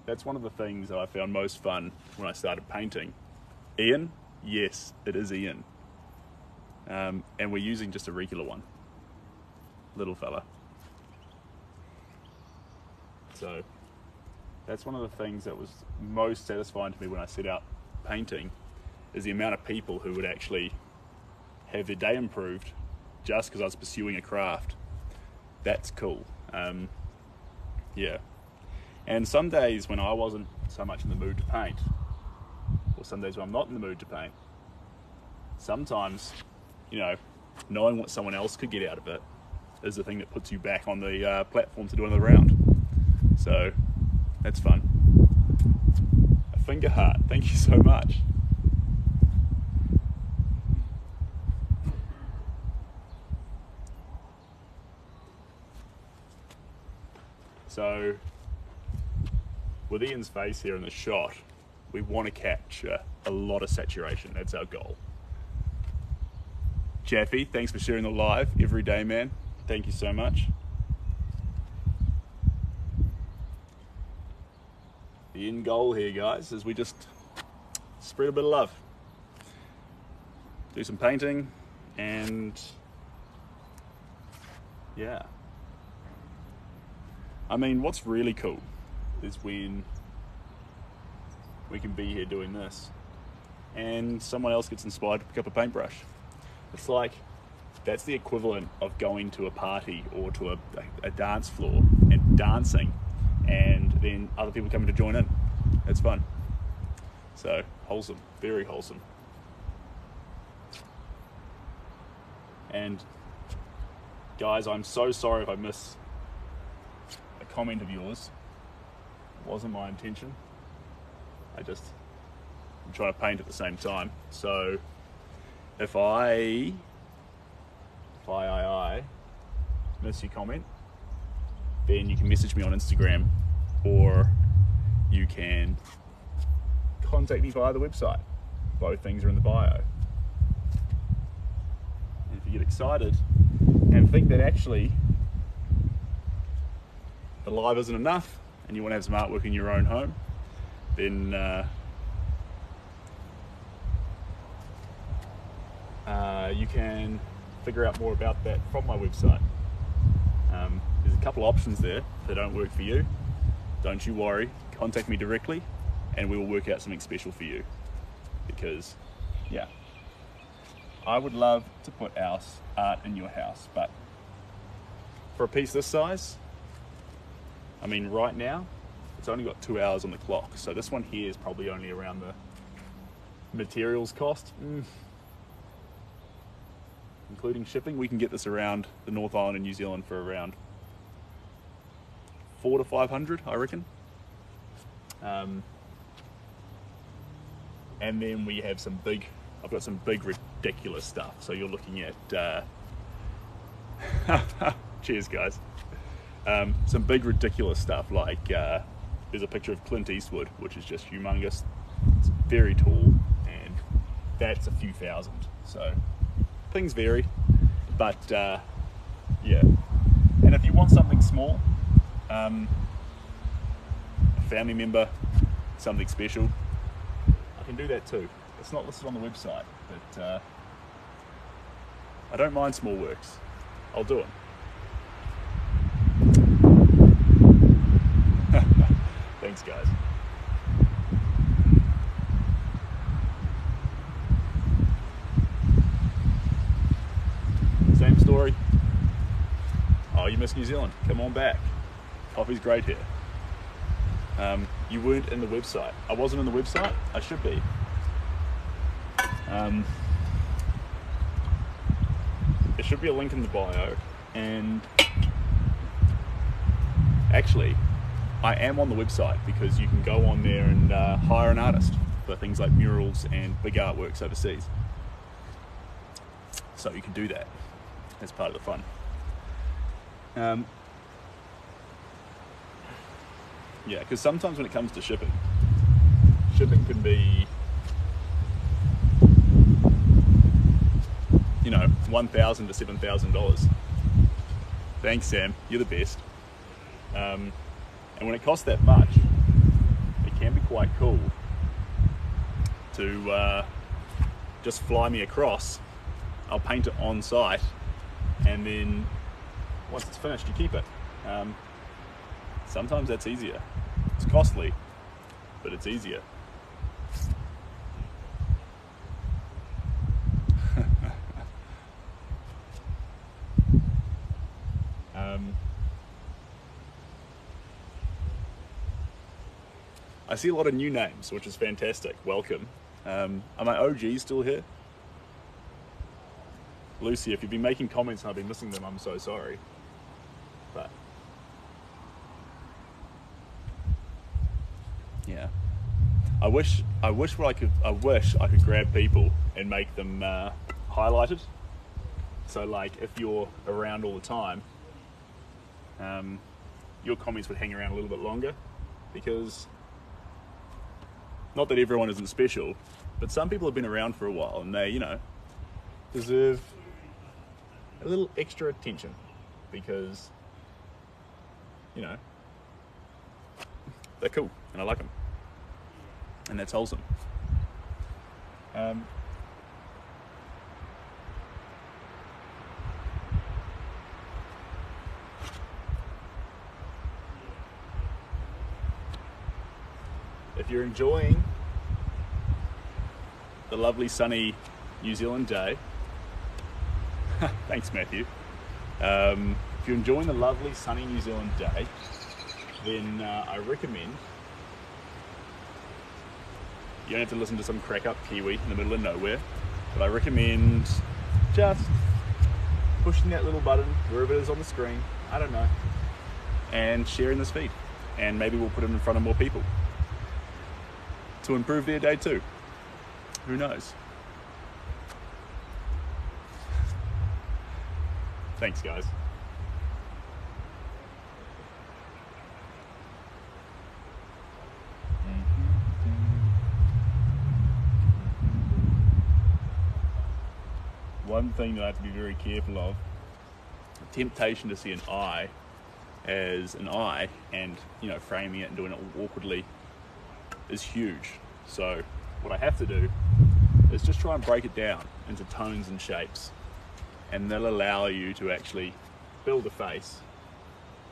That's one of the things that I found most fun when I started painting. Ian? Yes, it is Ian. And we're using just a regular one. Little fella. So that's one of the things that was most satisfying to me when I set out painting, is the amount of people who would actually have their day improved just because I was pursuing a craft. That's cool. Yeah. And some days when I wasn't so much in the mood to paint, or some days when I'm not in the mood to paint, sometimes, you know, knowing what someone else could get out of it is the thing that puts you back on the platform to do another round. So that's fun. A finger heart, thank you so much. So with Ian's face here in the shot, we want to capture a lot of saturation. That's our goal. Jeffy, thanks for sharing the live every day, man. Thank you so much. The end goal here, guys, is we just spread a bit of love. Do some painting, and yeah. I mean, what's really cool is when we can be here doing this and someone else gets inspired to pick up a paintbrush. It's like, that's the equivalent of going to a party or to a dance floor and dancing, and then other people coming to join in. It's fun. So, wholesome, very wholesome. And guys, I'm so sorry if I miss a comment of yours. It wasn't my intention. I'm trying to paint at the same time. So if I miss your comment, then you can message me on Instagram, or you can contact me via the website. Both things are in the bio. And if you get excited and think that actually the live isn't enough and you want to have some artwork in your own home, then you can figure out more about that from my website. There's a couple options there. If they don't work for you, don't you worry, contact me directly and we will work out something special for you. Because, yeah, I would love to put art in your house, but for a piece this size, I mean, right now, it's only got 2 hours on the clock. So this one here is probably only around the materials cost. Including shipping, we can get this around the North Island in New Zealand for around 400 to 500, I reckon. And then we have I've got some big ridiculous stuff. So you're looking at, cheers guys. Some big ridiculous stuff like, there's a picture of Clint Eastwood, which is just humongous. It's very tall, and that's a few thousand. So things vary, but yeah. And if you want something small, a family member, something special, I can do that too. It's not listed on the website, but I don't mind small works. I'll do it. Thanks, guys. Same story. Oh, you miss New Zealand? Come on back. Coffee's great here. You weren't in the website. I wasn't in the website. I should be. There should be a link in the bio, and actually I am on the website because you can go on there and hire an artist for things like murals and big artworks overseas. So you can do that. That's part of the fun. Yeah, because sometimes when it comes to shipping can be, you know, $1,000 to $7,000. Thanks, Sam. You're the best. And when it costs that much, it can be quite cool to just fly me across. I'll paint it on site, and then once it's finished, you keep it. Sometimes that's easier. It's costly, but it's easier. I see a lot of new names, which is fantastic. Welcome. Are my OGs still here? Lucy, if you've been making comments and I've been missing them, I'm so sorry. But yeah, I wish I could grab people and make them highlighted. So like if you're around all the time, your comments would hang around a little bit longer, because not that everyone isn't special, but some people have been around for a while and they, you know, deserve a little extra attention because, you know, they're cool and I like them, and that's wholesome. If you're enjoying the lovely sunny New Zealand day, thanks Matthew. If you're enjoying the lovely sunny New Zealand day, then I recommend, you don't have to listen to some crack up Kiwi in the middle of nowhere, but I recommend just pushing that little button wherever it is on the screen, I don't know, and sharing this feed, and maybe we'll put it in front of more people to improve their day too. Who knows? Thanks, guys. One thing that I have to be very careful of, the temptation to see an eye as an eye and, you know, framing it and doing it awkwardly is huge. So what I have to do is just try and break it down into tones and shapes, and they'll allow you to actually build a face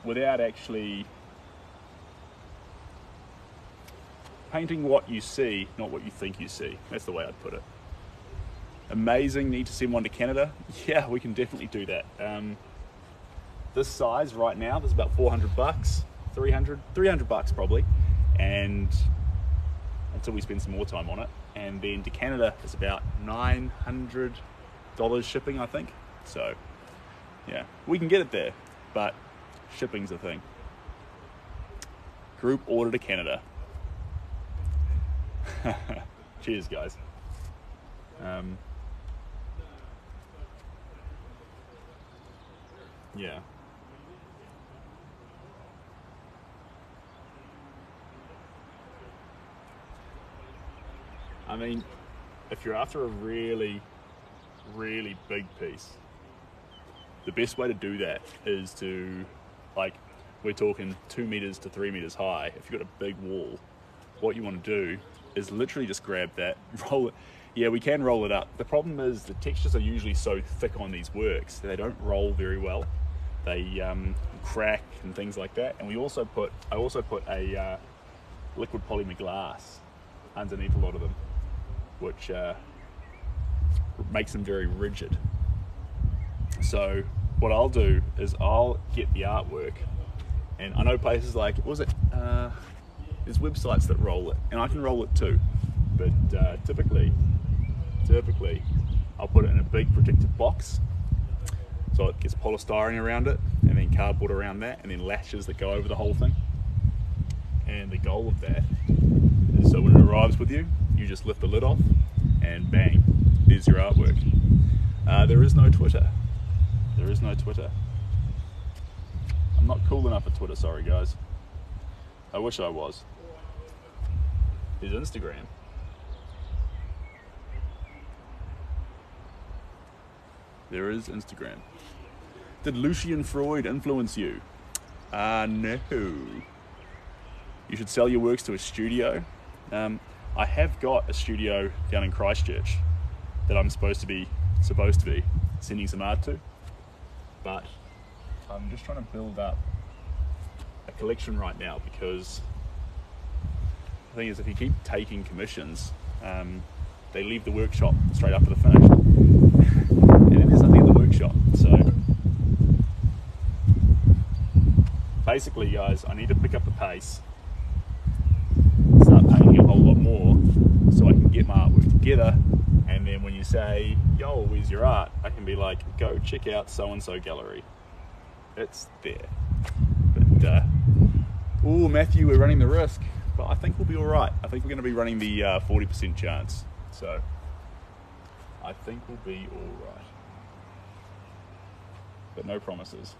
without actually painting what you see, not what you think you see. That's the way I'd put it. Amazing, need to send one to Canada? Yeah, we can definitely do that. This size right now, this is about 400 bucks, 300 bucks probably, and until we spend some more time on it. And then to Canada is about $900 shipping, I think. So yeah, we can get it there, but shipping's a thing. Group order to Canada. Cheers, guys. Yeah. I mean, if you're after a really, really big piece, the best way to do that is to, like, we're talking 2 meters to 3 meters high. If you've got a big wall, what you want to do is literally just grab that, roll it. Yeah, we can roll it up. The problem is the textures are usually so thick on these works that they don't roll very well. They crack and things like that. And I also put a liquid polymer glass underneath a lot of them, which makes them very rigid. So what I'll do is I'll get the artwork, and I know places like, there's websites that roll it, and I can roll it too, but typically I'll put it in a big protective box, so it gets polystyrene around it, and then cardboard around that, and then lashes that go over the whole thing. And the goal of that is so when it arrives with you, you just lift the lid off, and bang, there's your artwork. There is no Twitter. There is no Twitter. I'm not cool enough for Twitter, sorry guys. I wish I was. There's Instagram. There is Instagram. Did Lucian Freud influence you? No. You should sell your works to a studio. I have got a studio down in Christchurch that I'm supposed to be sending some art to, but I'm just trying to build up a collection right now, because the thing is, if you keep taking commissions, they leave the workshop straight after the finish, and then there's nothing in the workshop. So basically guys, I need to pick up the pace, start painting a whole lot more so I can get my artwork together, and then when you say, yo, where's your art, I can be like, go check out so-and-so gallery, it's there. But oh Matthew, we're running the risk, but I think we'll be alright. I think we're going to be running the 40% chance, so I think we'll be alright, but no promises.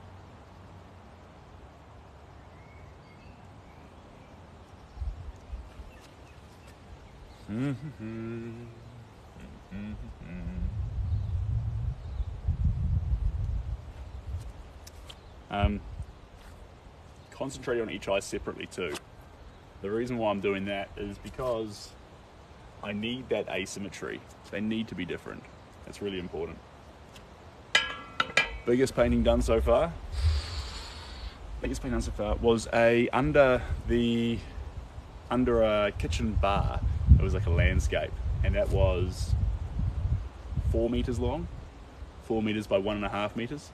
Concentrate on each eye separately too. The reason why I'm doing that is because I need that asymmetry. They need to be different. It's really important. Biggest painting done so far? Biggest painting done so far was under a kitchen bar. It was like a landscape, and that was 4 meters long, 4 meters by 1.5 meters.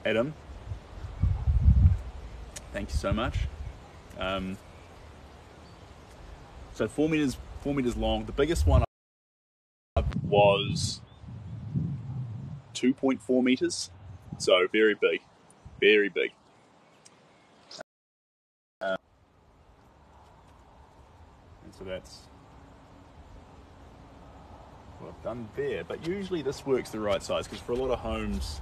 Adam, thank you so much. So 4 meters long. The biggest one was 2.4 meters, so very big, very big. And so that's what I've done there. But usually this works the right size, because for a lot of homes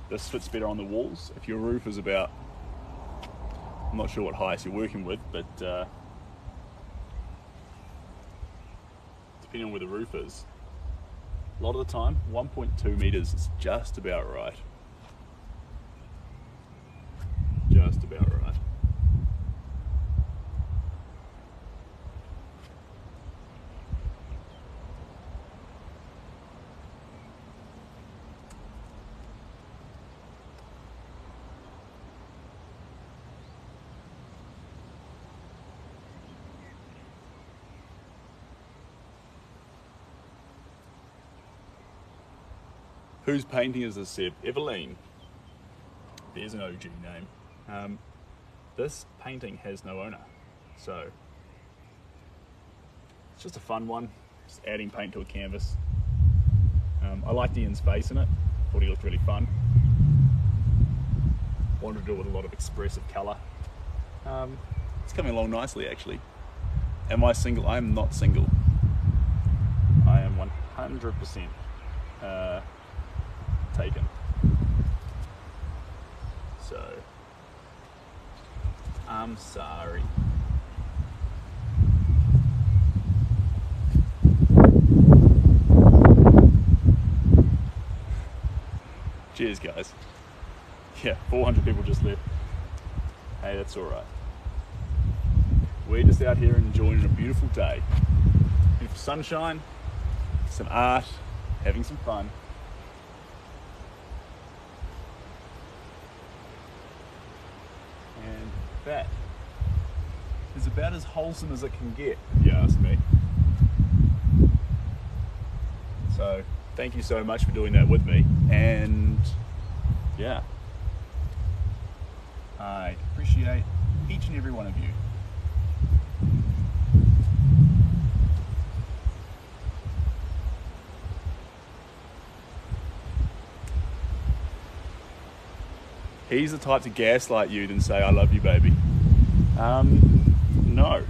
this fits better on the walls. If your roof is about, I'm not sure what height you're working with, but depending on where the roof is, a lot of the time 1.2 meters is just about right. Just about right. Whose painting is this, Seb? Eveline. There's an OG name. This painting has no owner, so it's just a fun one, just adding paint to a canvas. I liked Ian's face in it, thought he looked really fun. Wanted to do it with a lot of expressive colour. It's coming along nicely actually. Am I single? I am not single. I am 100% taken. So I'm sorry. Cheers guys. Yeah, 400 people just left. Hey, that's alright. We're just out here enjoying a beautiful day. Beautiful sunshine, some art, having some fun. And that is about as wholesome as it can get, if you ask me. So thank you so much for doing that with me, and yeah, I appreciate each and every one of you. He's the type to gaslight you than say, I love you, baby. No.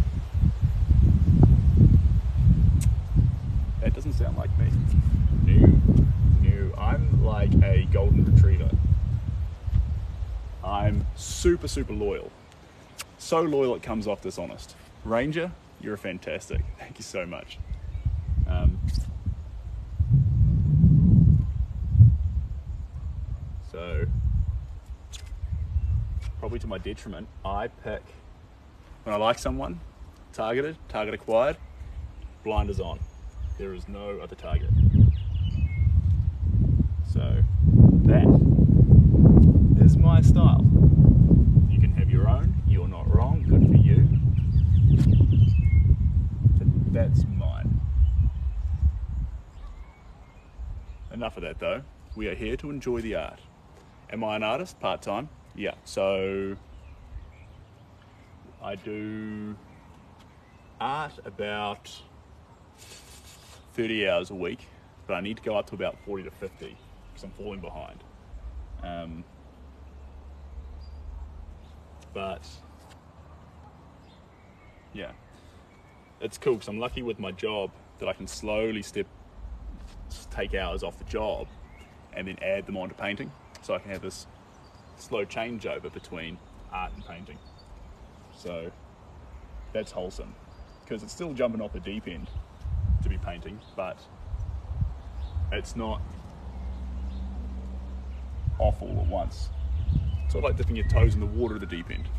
That doesn't sound like me. No. I'm like a golden retriever. I'm super, super loyal. So loyal it comes off dishonest. Ranger, you're fantastic. Thank you so much. So, probably to my detriment, I pick, when I like someone, target acquired, blinders on. There is no other target. So that is my style. You can have your own, you're not wrong, good for you. But that's mine. Enough of that though. We are here to enjoy the art. Am I an artist? Part-time? Yeah. So I do art about 30 hours a week, but I need to go up to about 40 to 50 because I'm falling behind. But yeah, it's cool because I'm lucky with my job that I can slowly take hours off the job and then add them onto painting, so I can have this slow changeover between art and painting. So that's wholesome because it's still jumping off the deep end to be painting, but it's not off all at once. It's sort of like dipping your toes in the water at the deep end.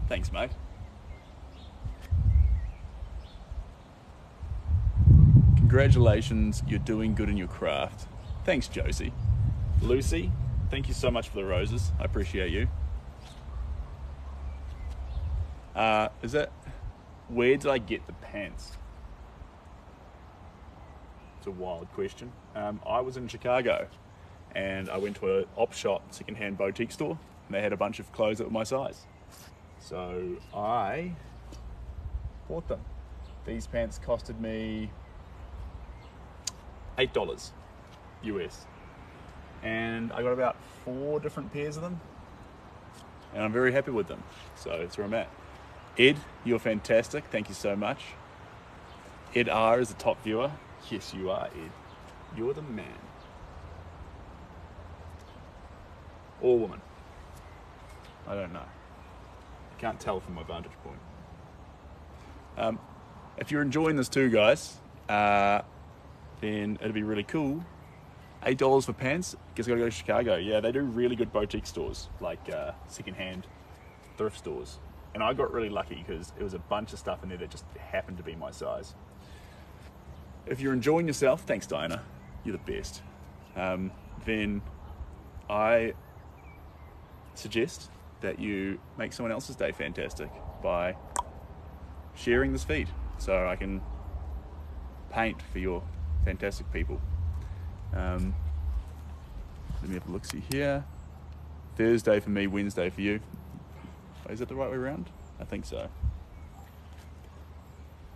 Thanks, mate. Congratulations, you're doing good in your craft. Thanks, Josie. Lucy, thank you so much for the roses. I appreciate you. Where did I get the pants? It's a wild question. I was in Chicago and I went to an op shop, secondhand boutique store, and they had a bunch of clothes that were my size. So I bought them. These pants costed me $8 US. And I got about 4 different pairs of them. And I'm very happy with them. So that's where I'm at. Ed, you're fantastic. Thank you so much. Ed R is the top viewer. Yes, you are, Ed. You're the man. Or woman. I don't know. I can't tell from my vantage point. If you're enjoying this too, guys, then it'd be really cool. $8 for pants. Guess I gotta go to Chicago. Yeah, they do really good boutique stores, like secondhand thrift stores. And I got really lucky because it was a bunch of stuff in there that just happened to be my size. If you're enjoying yourself, thanks Diana, you're the best. Then I suggest that you make someone else's day fantastic by sharing this feed so I can paint for your fantastic people. Let me have a look-see here. Thursday for me, Wednesday for you. Is it the right way around? I think so.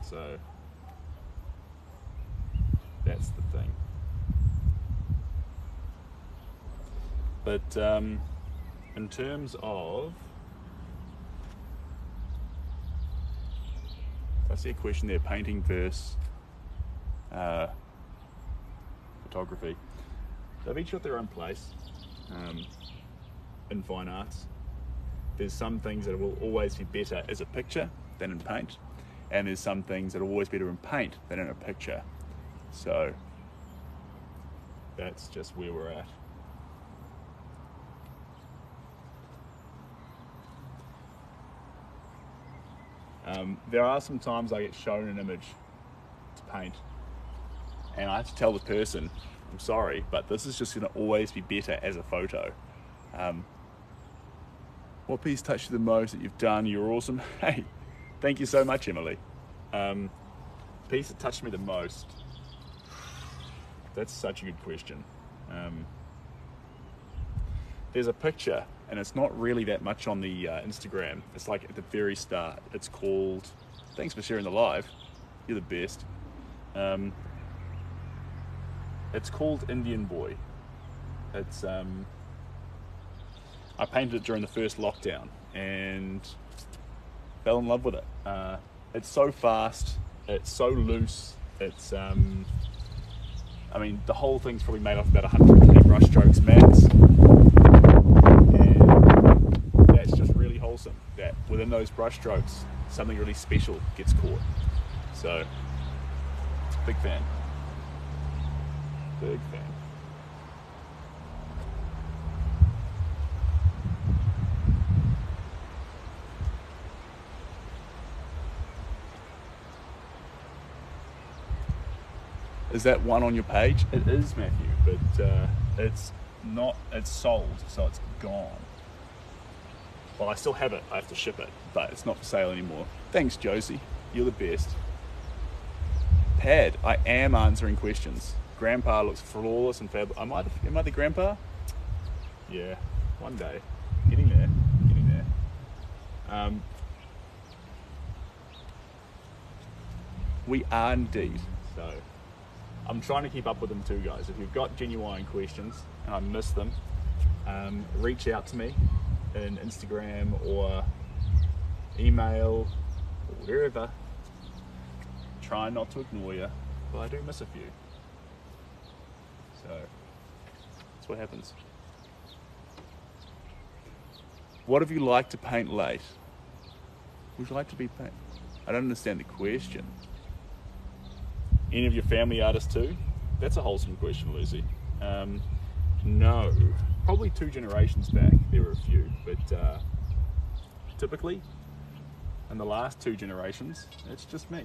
So that's the thing. But in terms of, I see a question there, painting versus photography. They've each got their own place in fine arts. There's some things that will always be better as a picture than in paint, and there's some things that will always be better in paint than in a picture. So that's just where we're at. There are some times I get shown an image to paint and I have to tell the person, I'm sorry, but this is just going to always be better as a photo. What piece touched you the most that you've done? You're awesome. Hey, thank you so much, Emily. Piece that touched me the most. That's such a good question. There's a picture, and it's not really that much on the Instagram. It's like at the very start. It's called, thanks for sharing the live. You're the best. It's called Indian Boy. It's I painted it during the first lockdown and fell in love with it. It's so fast, it's so loose, it's I mean, the whole thing's probably made off about 120 brush strokes max, and that's just really wholesome, that within those brush strokes something really special gets caught. So big fan. Big fan. Is that one on your page? It is, Matthew, but it's not, it's sold, so it's gone. Well, I still have it, I have to ship it, but it's not for sale anymore. Thanks, Josie, you're the best. Pad, I am answering questions. Grandpa looks flawless and fab. Am I the grandpa? Yeah, one day. Getting there, getting there. We are indeed, so. I'm trying to keep up with them too, guys. If you've got genuine questions and I miss them, reach out to me in Instagram or email or wherever. Try not to ignore you, but I do miss a few. So that's what happens. What have you liked to paint late? Would you like to be paint? I don't understand the question. Any of your family artists too? That's a wholesome question, Lucy. No, probably 2 generations back there were a few, but typically in the last 2 generations, it's just me.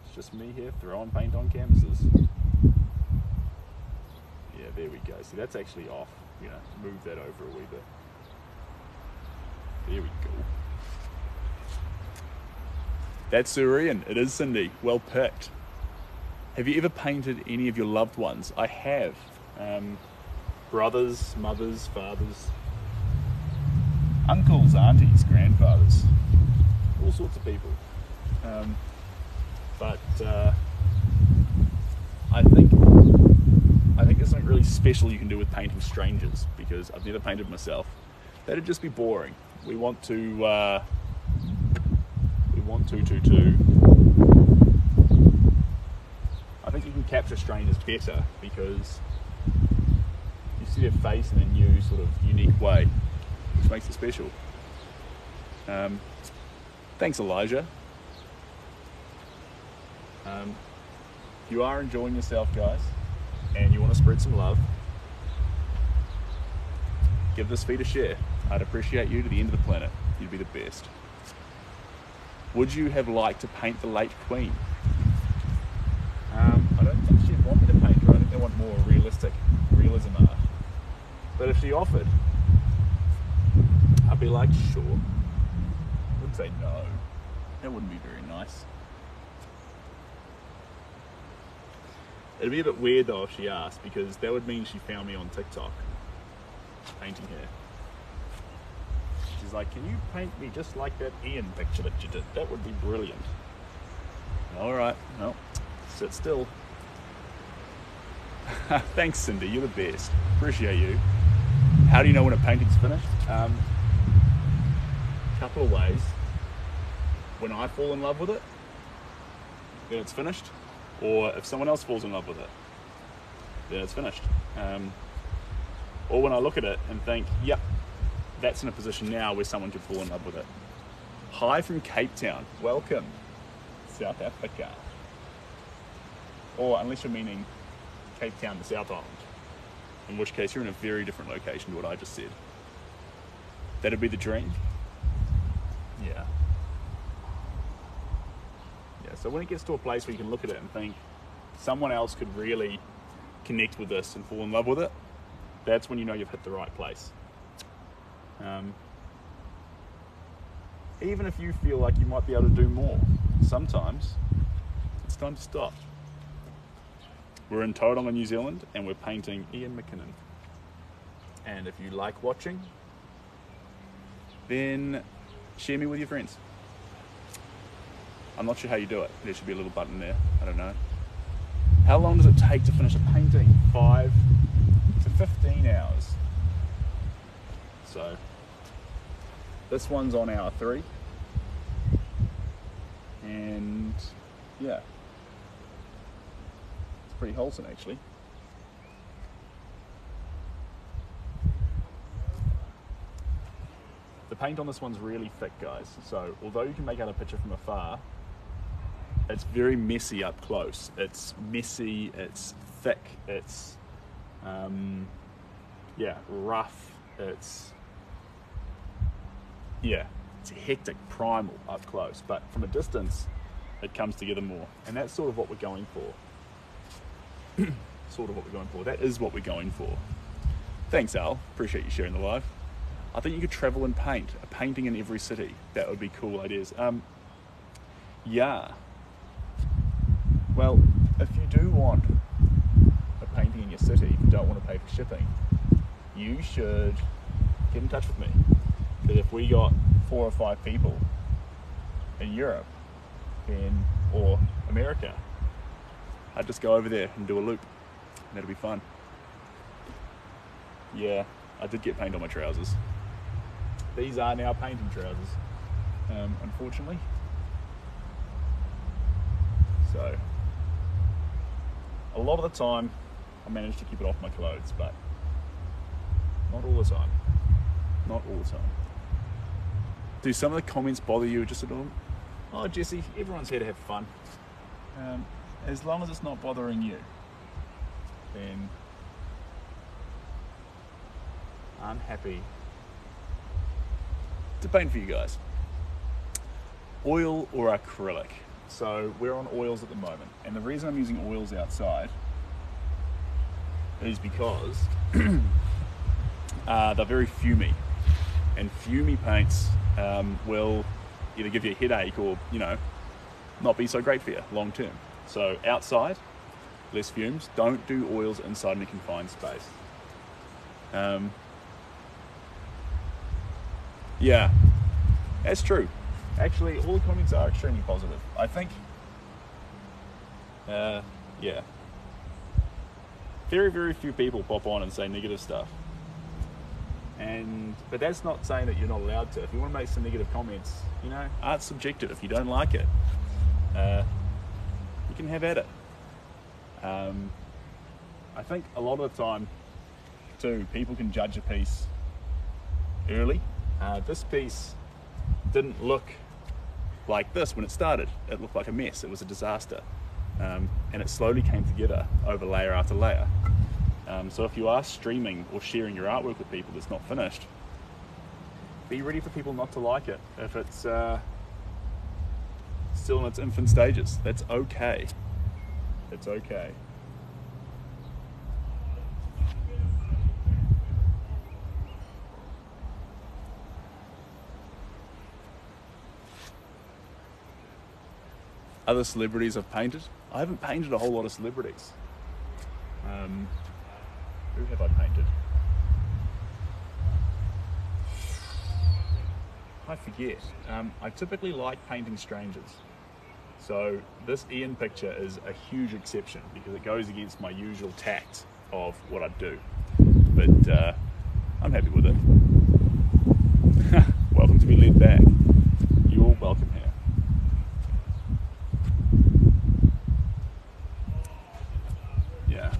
It's just me here throwing paint on canvases. Yeah, there we go. See, that's actually off. You know, move that over a wee bit. There we go. That's Sir Ian. It is Cindy. Well picked. Have you ever painted any of your loved ones? I have. Brothers, mothers, fathers, uncles, aunties, grandfathers, all sorts of people. But I think there's something really special you can do with painting strangers, because I've never painted myself. That'd just be boring. We want to. I think you can capture strangers better because you see their face in a new sort of unique way, which makes it special. Thanks, Elijah. You are enjoying yourself, guys, and you want to spread some love, give this feed a share. I'd appreciate you to the end of the planet. You'd be the best. Would you have liked to paint the late Queen? I don't think she'd want me to paint her. I think they want more realism art. But if she offered, I'd be like, sure. I wouldn't say no. That wouldn't be very nice. It'd be a bit weird though if she asked, because that would mean she found me on TikTok painting her. She's like, can you paint me just like that Ian picture that you did? That would be brilliant. Alright, well, sit still. Thanks, Cindy, you're the best. Appreciate you. How do you know when a painting's finished? Couple of ways. When I fall in love with it, then it's finished. Or if someone else falls in love with it, then it's finished. Or when I look at it and think, yep, that's in a position now where someone could fall in love with it. Hi from Cape Town. Welcome, South Africa. Or unless you're meaning Cape Town, the South Island, in which case you're in a very different location to what I just said. That'd be the dream. Yeah. Yeah, so when it gets to a place where you can look at it and think someone else could really connect with this and fall in love with it, that's when you know you've hit the right place. Even if you feel like you might be able to do more, sometimes it's time to stop. We're in Tauranga, New Zealand, and we're painting Ian McKellen. And if you like watching, then share me with your friends. I'm not sure how you do it. There should be a little button there. I don't know. How long does it take to finish a painting? 5 to 15 hours. So this one's on hour 3. And yeah, it's pretty wholesome actually. The paint on this one's really thick, guys. So although you can make out a picture from afar, it's very messy up close. It's messy, it's thick, it's yeah, rough, it's hectic, primal up close, but from a distance it comes together more, and that's sort of what we're going for. That is what we're going for. Thanks, Al, appreciate you sharing the live. I think you could travel and paint, a painting in every city. That would be cool ideas. Yeah. Well, if you do want a painting in your city, if you don't want to pay for shipping, you should get in touch with me. Because if we got 4 or 5 people in Europe or America, I'd just go over there and do a loop. And that'll be fun. Yeah, I did get paint on my trousers. These are now painting trousers, unfortunately. So, a lot of the time, I manage to keep it off my clothes, but not all the time. Not all the time. Do some of the comments bother you just a little? Oh, Jesse, everyone's here to have fun. As long as it's not bothering you, then I'm happy to paint for you guys. Oil or acrylic? So we're on oils at the moment, and the reason I'm using oils outside is because they're very fumey, and fumey paints will either give you a headache or, you know, not be so great for you long term. So outside, less fumes. Don't do oils inside in a confined space. Yeah, that's true. Actually, all the comments are extremely positive. I think, yeah. Very, very few people pop on and say negative stuff. But that's not saying that you're not allowed to. If you want to make some negative comments, you know, art's subjective. If you don't like it, you can have at it. I think a lot of the time, too, people can judge a piece early. This piece didn't look like this when it started. It looked like a mess. It was a disaster. And it slowly came together over layer after layer. So if you are streaming or sharing your artwork with people that's not finished, be ready for people not to like it if it's still in its infant stages. That's okay. It's okay. Other celebrities I've painted? I haven't painted a whole lot of celebrities. Who have I painted? I forget. I typically like painting strangers. So this Ian picture is a huge exception because it goes against my usual tact of what I do. But I'm happy with it. Welcome to be led back. You're welcome here. Yeah.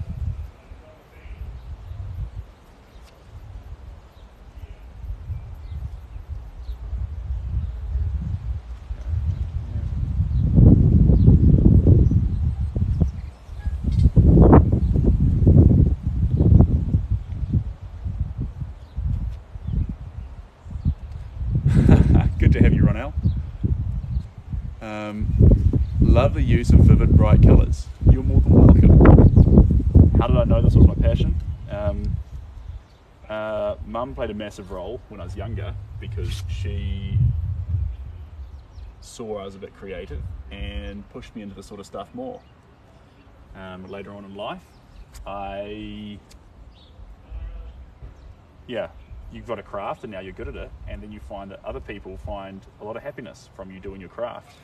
Good to have you, Ronell. Love the use of vivid, bright colours. You're more than welcome. How did I know this was my passion? Mum played a massive role when I was younger because she saw I was a bit creative and pushed me into this sort of stuff more. Later on in life, you've got a craft and now you're good at it, and then you find that other people find a lot of happiness from you doing your craft,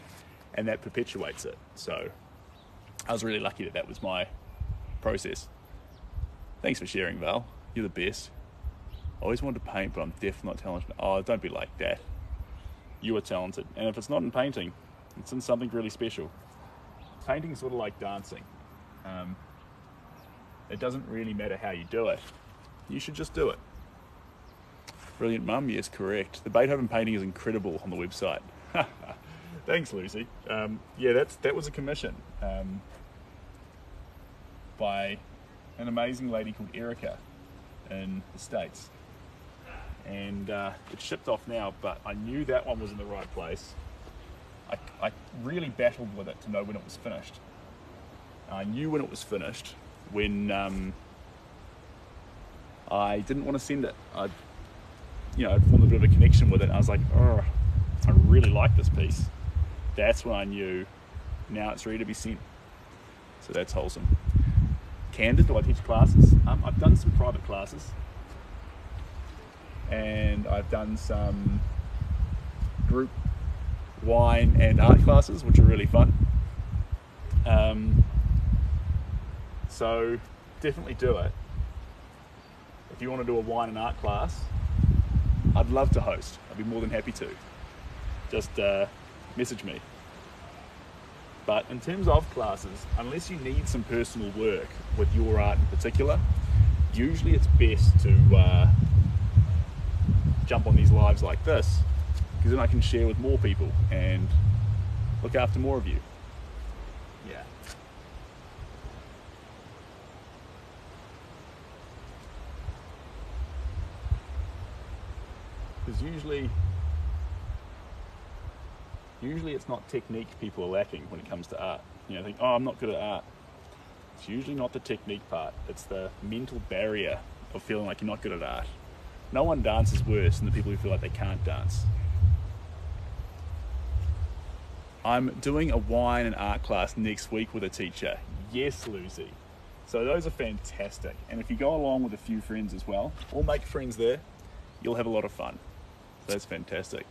and that perpetuates it. So I was really lucky that that was my process. Thanks for sharing, Val. You're the best. I always wanted to paint, but I'm definitely not talented. Oh, don't be like that. You are talented. And if it's not in painting, it's in something really special. Painting's sort of like dancing. It doesn't really matter how you do it. You should just do it. Brilliant, Mum. Yes, correct. The Beethoven painting is incredible on the website. Thanks, Lucy. That was a commission by an amazing lady called Erica in the States. And it's shipped off now, but I knew that one was in the right place. I really battled with it to know when it was finished. I knew when it was finished when I didn't want to send it. I'd formed a bit of a connection with it, and I was like, oh, I really like this piece. That's when I knew, now it's ready to be sent. So that's wholesome. Candid, do I teach classes? I've done some private classes, and I've done some group wine and art classes, which are really fun. So definitely do it. If you want to do a wine and art class, I'd love to host. I'd be more than happy to. Just message me. But in terms of classes, unless you need some personal work with your art in particular, usually it's best to jump on these lives like this, because then I can share with more people and look after more of you. Yeah. Because usually it's not technique people are lacking when it comes to art. Think, oh, I'm not good at art. It's usually not the technique part. It's the mental barrier of feeling like you're not good at art. No one dances worse than the people who feel like they can't dance. I'm doing a wine and art class next week with a teacher. Yes, Lucy. So those are fantastic. And if you go along with a few friends as well, or make friends there, you'll have a lot of fun. So that's fantastic.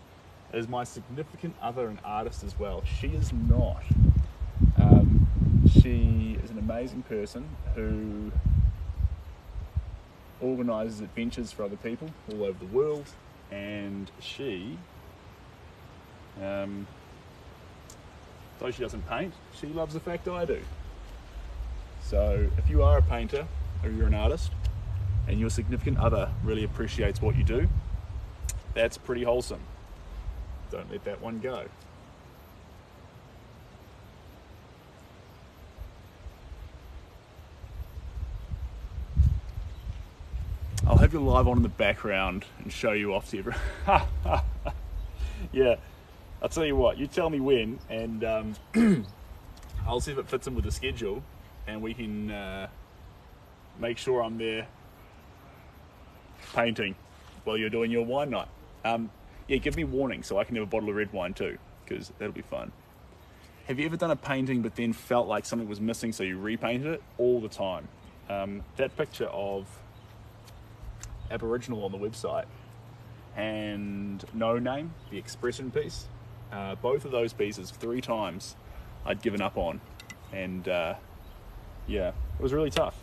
Is my significant other an artist as well? She is not. She is an amazing person who organises adventures for other people all over the world, and she, though she doesn't paint, she loves the fact I do. So if you are a painter or you're an artist and your significant other really appreciates what you do, that's pretty wholesome. Don't let that one go. I'll have you live on in the background and show you off to everyone. Yeah, I'll tell you what, you tell me when, and I'll see if it fits in with the schedule, and we can make sure I'm there painting while you're doing your wine night. Yeah, give me warning so I can have a bottle of red wine too, because that'll be fun. Have you ever done a painting but then felt like something was missing so you repainted it? All the time. That picture of Aboriginal on the website and No Name, the expression piece, both of those pieces 3 times I'd given up on, and yeah, it was really tough.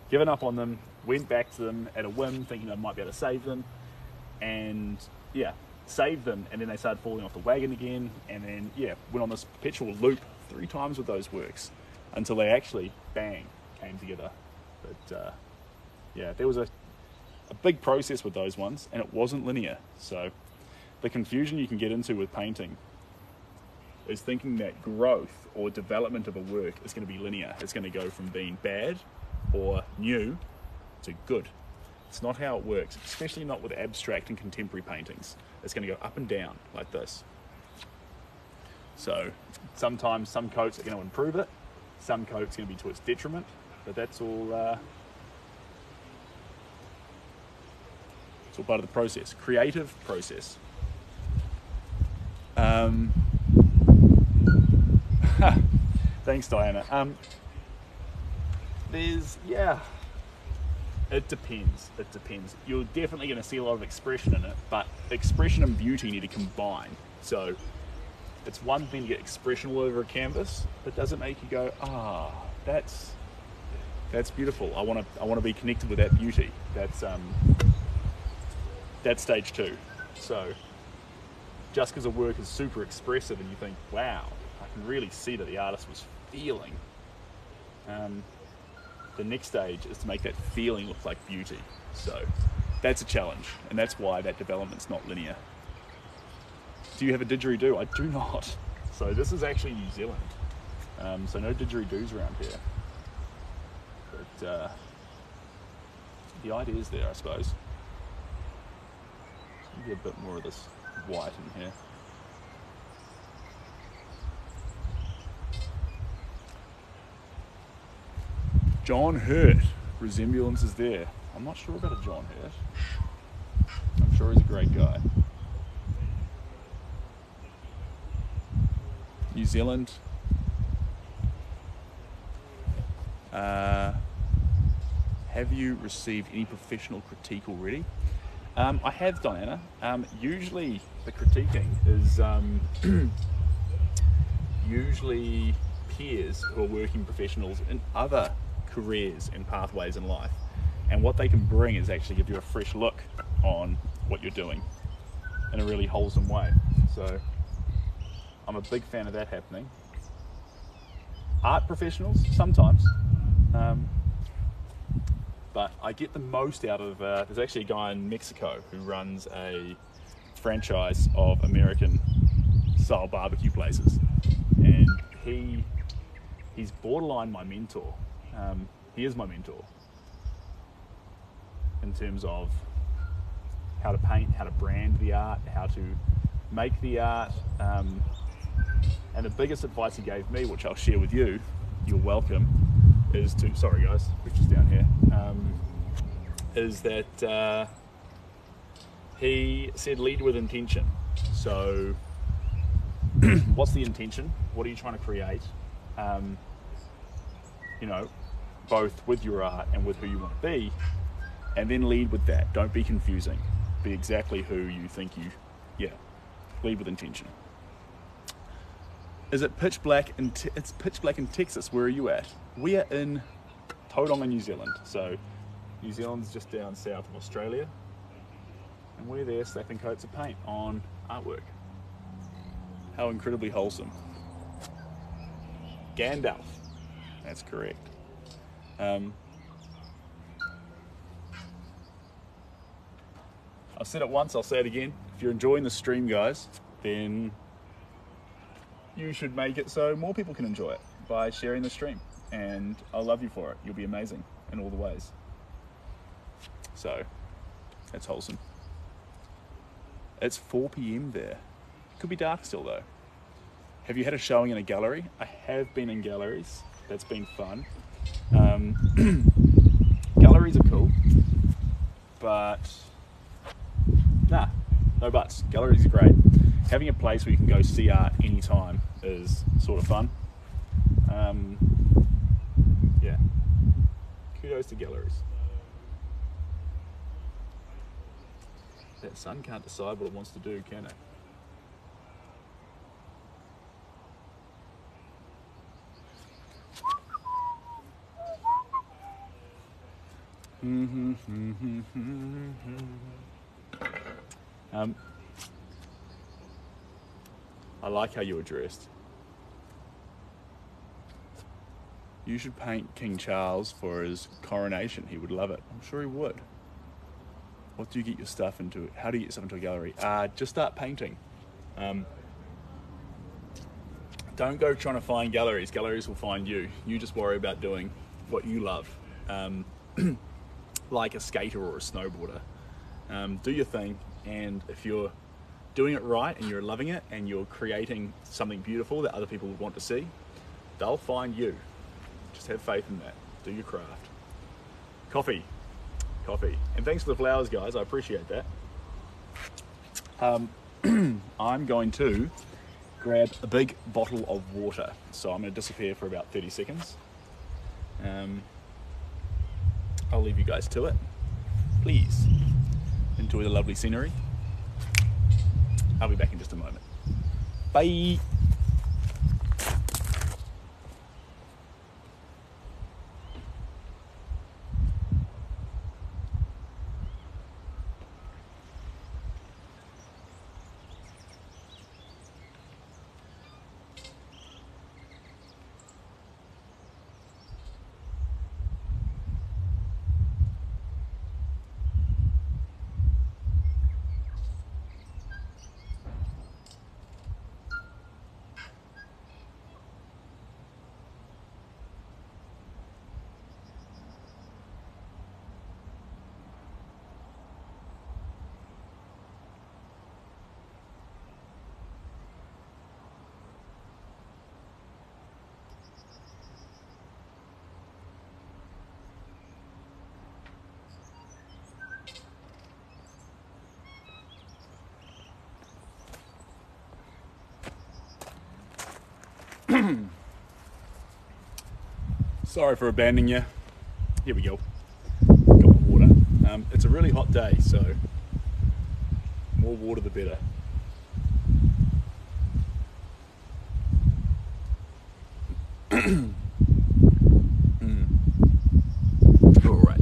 Given up on them, went back to them at a whim thinking I might be able to save them, and yeah, saved them, and then they started falling off the wagon again, and then yeah, went on this perpetual loop 3 times with those works until they actually, bang, came together. But yeah, there was a big process with those ones, and it wasn't linear. So the confusion you can get into with painting is thinking that growth or development of a work is going to be linear. It's going to go from being bad or new to good. It's not how it works, especially not with abstract and contemporary paintings. It's going to go up and down like this. So sometimes some coats are going to improve it, some coats are going to be to its detriment, but that's all It's all part of the process, creative process. Thanks, Diana. It depends. It depends. You're definitely going to see a lot of expression in it, but expression and beauty need to combine. So it's one thing to get expression all over a canvas, but does it make you go, that's beautiful. I want to be connected with that beauty. That's stage 2. So just because a work is super expressive and you think, wow, I can really see that the artist was feeling. The next stage is to make that feeling look like beauty. So that's a challenge, and that's why that development's not linear. Do you have a didgeridoo? I do not. So this is actually New Zealand. So no didgeridoos around here. But the idea is there, I suppose. Get a bit more of this white in here. John Hurt, resemblance is there. I'm not sure about a John Hurt. I'm sure he's a great guy. New Zealand. Have you received any professional critique already? I have, Diana. Usually the critiquing is usually peers who are working professionals in other careers and pathways in life, and what they can bring is actually give you a fresh look on what you're doing in a really wholesome way. So I'm a big fan of that happening. Art professionals sometimes, but I get the most out of there's actually a guy in Mexico who runs a franchise of American style barbecue places, and he's borderline my mentor. He is my mentor in terms of how to paint, how to brand the art, how to make the art, and the biggest advice he gave me, which I'll share with you, you're welcome, is to, sorry guys, which is down here, is that he said lead with intention. So what's the intention? What are you trying to create? You know, both with your art and with who you want to be, and then lead with that. Don't be confusing. Be exactly who you think lead with intention. Is it pitch black it's pitch black in Texas? Where are you at? We are in Tauranga, New Zealand. So New Zealand's just down south of Australia, and we're there slapping coats of paint on artwork. How incredibly wholesome. Gandalf. That's correct. I've said it once, I'll say it again. If you're enjoying the stream, guys, then you should make it so more people can enjoy it by sharing the stream. And I'll love you for it. You'll be amazing in all the ways. So, that's wholesome. It's 4 p.m. there. Could be dark still though. Have you had a showing in a gallery? I have been in galleries. That's been fun. Galleries are cool, but no buts. Galleries are great. Having a place where you can go see art anytime is sort of fun. Yeah, kudos to galleries. That sun can't decide what it wants to do, can it? I like how you were dressed. You should paint King Charles for his coronation. He would love it. I'm sure he would. What do you get your stuff into? How do you get stuff into a gallery? Just start painting. Don't go trying to find galleries. Galleries will find you. You just worry about doing what you love. Like a skater or a snowboarder. Do your thing, and if you're doing it right and you're loving it and you're creating something beautiful that other people would want to see, they'll find you. Just have faith in that. Do your craft. Coffee. coffee. And thanks for the flowers, guys. I appreciate that. I'm going to grab a big bottle of water. So I'm going to disappear for about 30 seconds. I'll leave you guys to it. Please enjoy the lovely scenery. I'll be back in just a moment. Bye. Sorry for abandoning you. Here we go. Got my water. It's a really hot day, so more water the better. Alright.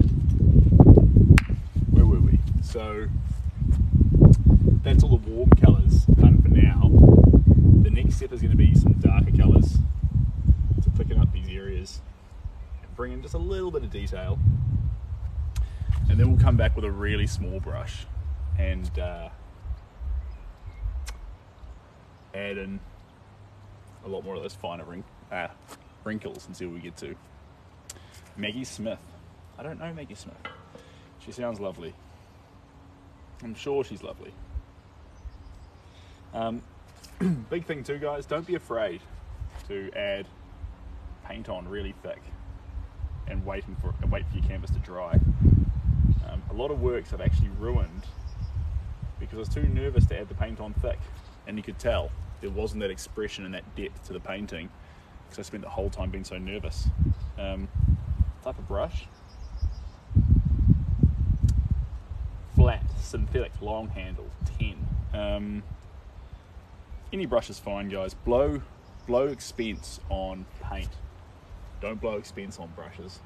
Where were we? So that's all the warm colours done for now. The next step is going to be some darker colours to thicken up these areas. Bring in just a little bit of detail, and then we'll come back with a really small brush and add in a lot more of those finer wrinkles and see what we get to. Maggie Smith. I don't know Maggie Smith. She sounds lovely. I'm sure she's lovely. Big thing too, guys, don't be afraid to add paint on really thick and wait for your canvas to dry. A lot of works I've actually ruined because I was too nervous to add the paint on thick, and you could tell there wasn't that expression and that depth to the painting because I spent the whole time being so nervous. Type of brush, flat, synthetic, long handle, 10. Any brush is fine, guys. Blow expense on paint. Don't blow expense on brushes.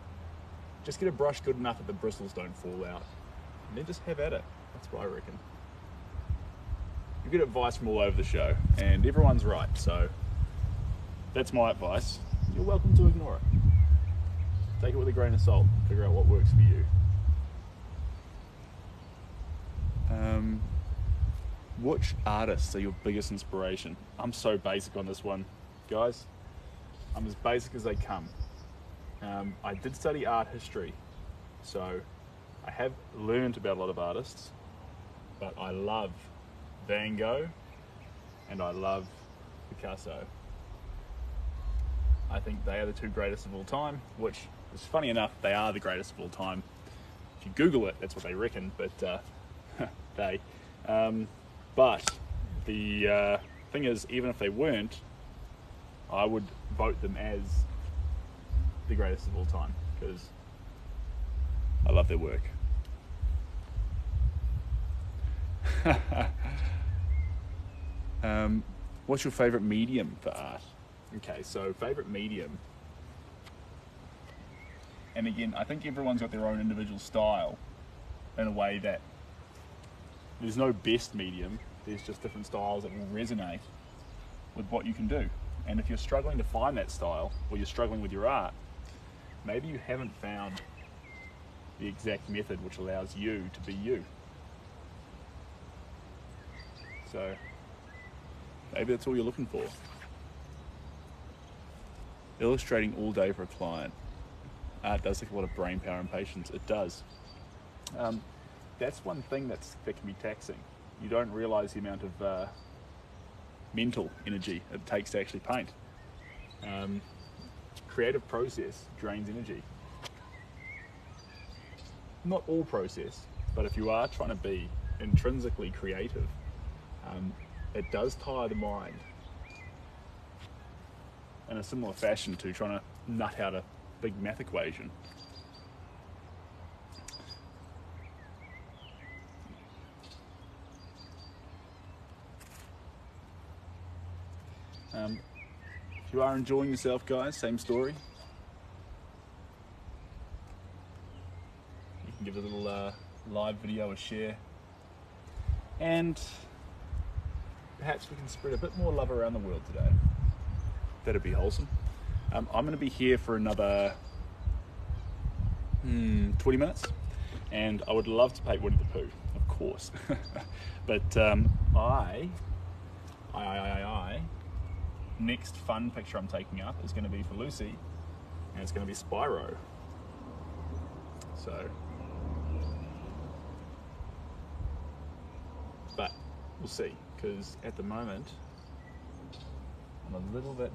Just get a brush good enough that the bristles don't fall out, and then just have at it. That's what I reckon. You get advice from all over the show, and everyone's right, so that's my advice. You're welcome to ignore it. Take it with a grain of salt, figure out what works for you. Which artists are your biggest inspiration? I'm so basic on this one, guys. I'm as basic as they come. I did study art history, so I have learned about a lot of artists, but I love Van Gogh and I love Picasso. I think they are the two greatest of all time, which is funny enough, they are the greatest of all time. If you Google it, that's what they reckon, but but the thing is, even if they weren't, I would vote them as the greatest of all time because I love their work. What's your favorite medium for art? Okay, so favorite medium, and again, I think everyone's got their own individual style in a way that there's no best medium, there's just different styles that will resonate with what you can do. And if you're struggling to find that style, or you're struggling with your art, maybe you haven't found the exact method which allows you to be you. So maybe that's all you're looking for. Illustrating all day for a client. Art does take a lot of brain power and patience. It does. That's one thing that can be taxing. You don't realize the amount of mental energy it takes to actually paint. Creative process drains energy. not all process, but if you are trying to be intrinsically creative, it does tire the mind in a similar fashion to trying to nut out a big math equation. If you are enjoying yourself, guys, same story. You can give a little live video a share, and perhaps we can spread a bit more love around the world today. That'd be wholesome. I'm going to be here for another 20 minutes, and I would love to paint Winnie the Pooh, of course. But next fun picture I'm taking up is going to be for Lucy, and it's going to be Spyro. So, but we'll see, because at the moment I'm a little bit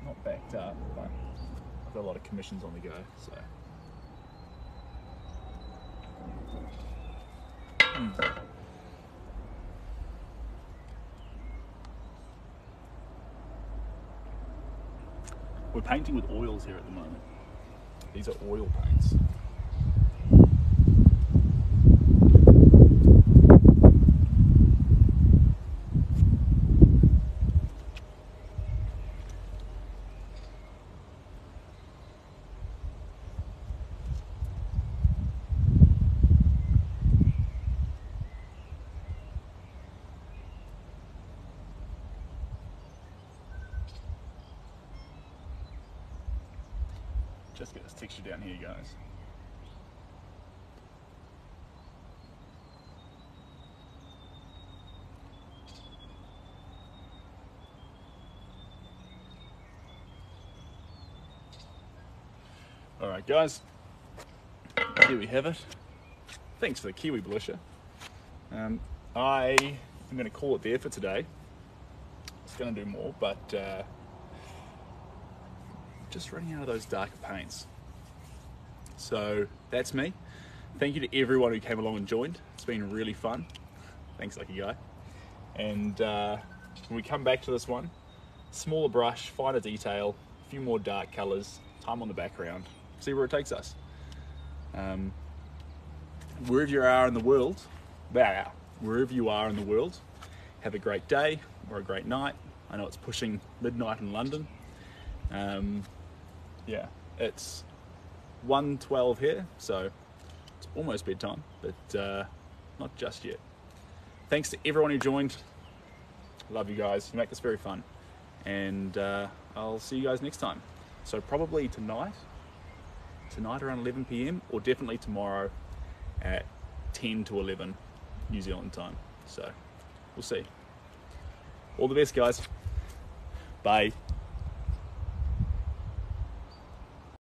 not backed up, but I've got a lot of commissions on the go, so. We're painting with oils here at the moment. These are oil paints. Just get this texture down here, guys. All right, guys, here we have it. Thanks for the kiwi blusher. I am going to call it there for today. It's going to do more, but just running out of those darker paints. So that's me. Thank you to everyone who came along and joined. It's been really fun. Thanks, lucky guy. And when we come back to this one, smaller brush, finer detail, a few more dark colors, time on the background, see where it takes us. Wherever you are in the world, have a great day or a great night. I know it's pushing midnight in London. Yeah, it's 1:12 here, so it's almost bedtime, but not just yet. Thanks to everyone who joined. Love you guys. You make this very fun, and I'll see you guys next time. So probably tonight around 11 p.m. or definitely tomorrow at 10 to 11 New Zealand time. So we'll see. All the best, guys. Bye.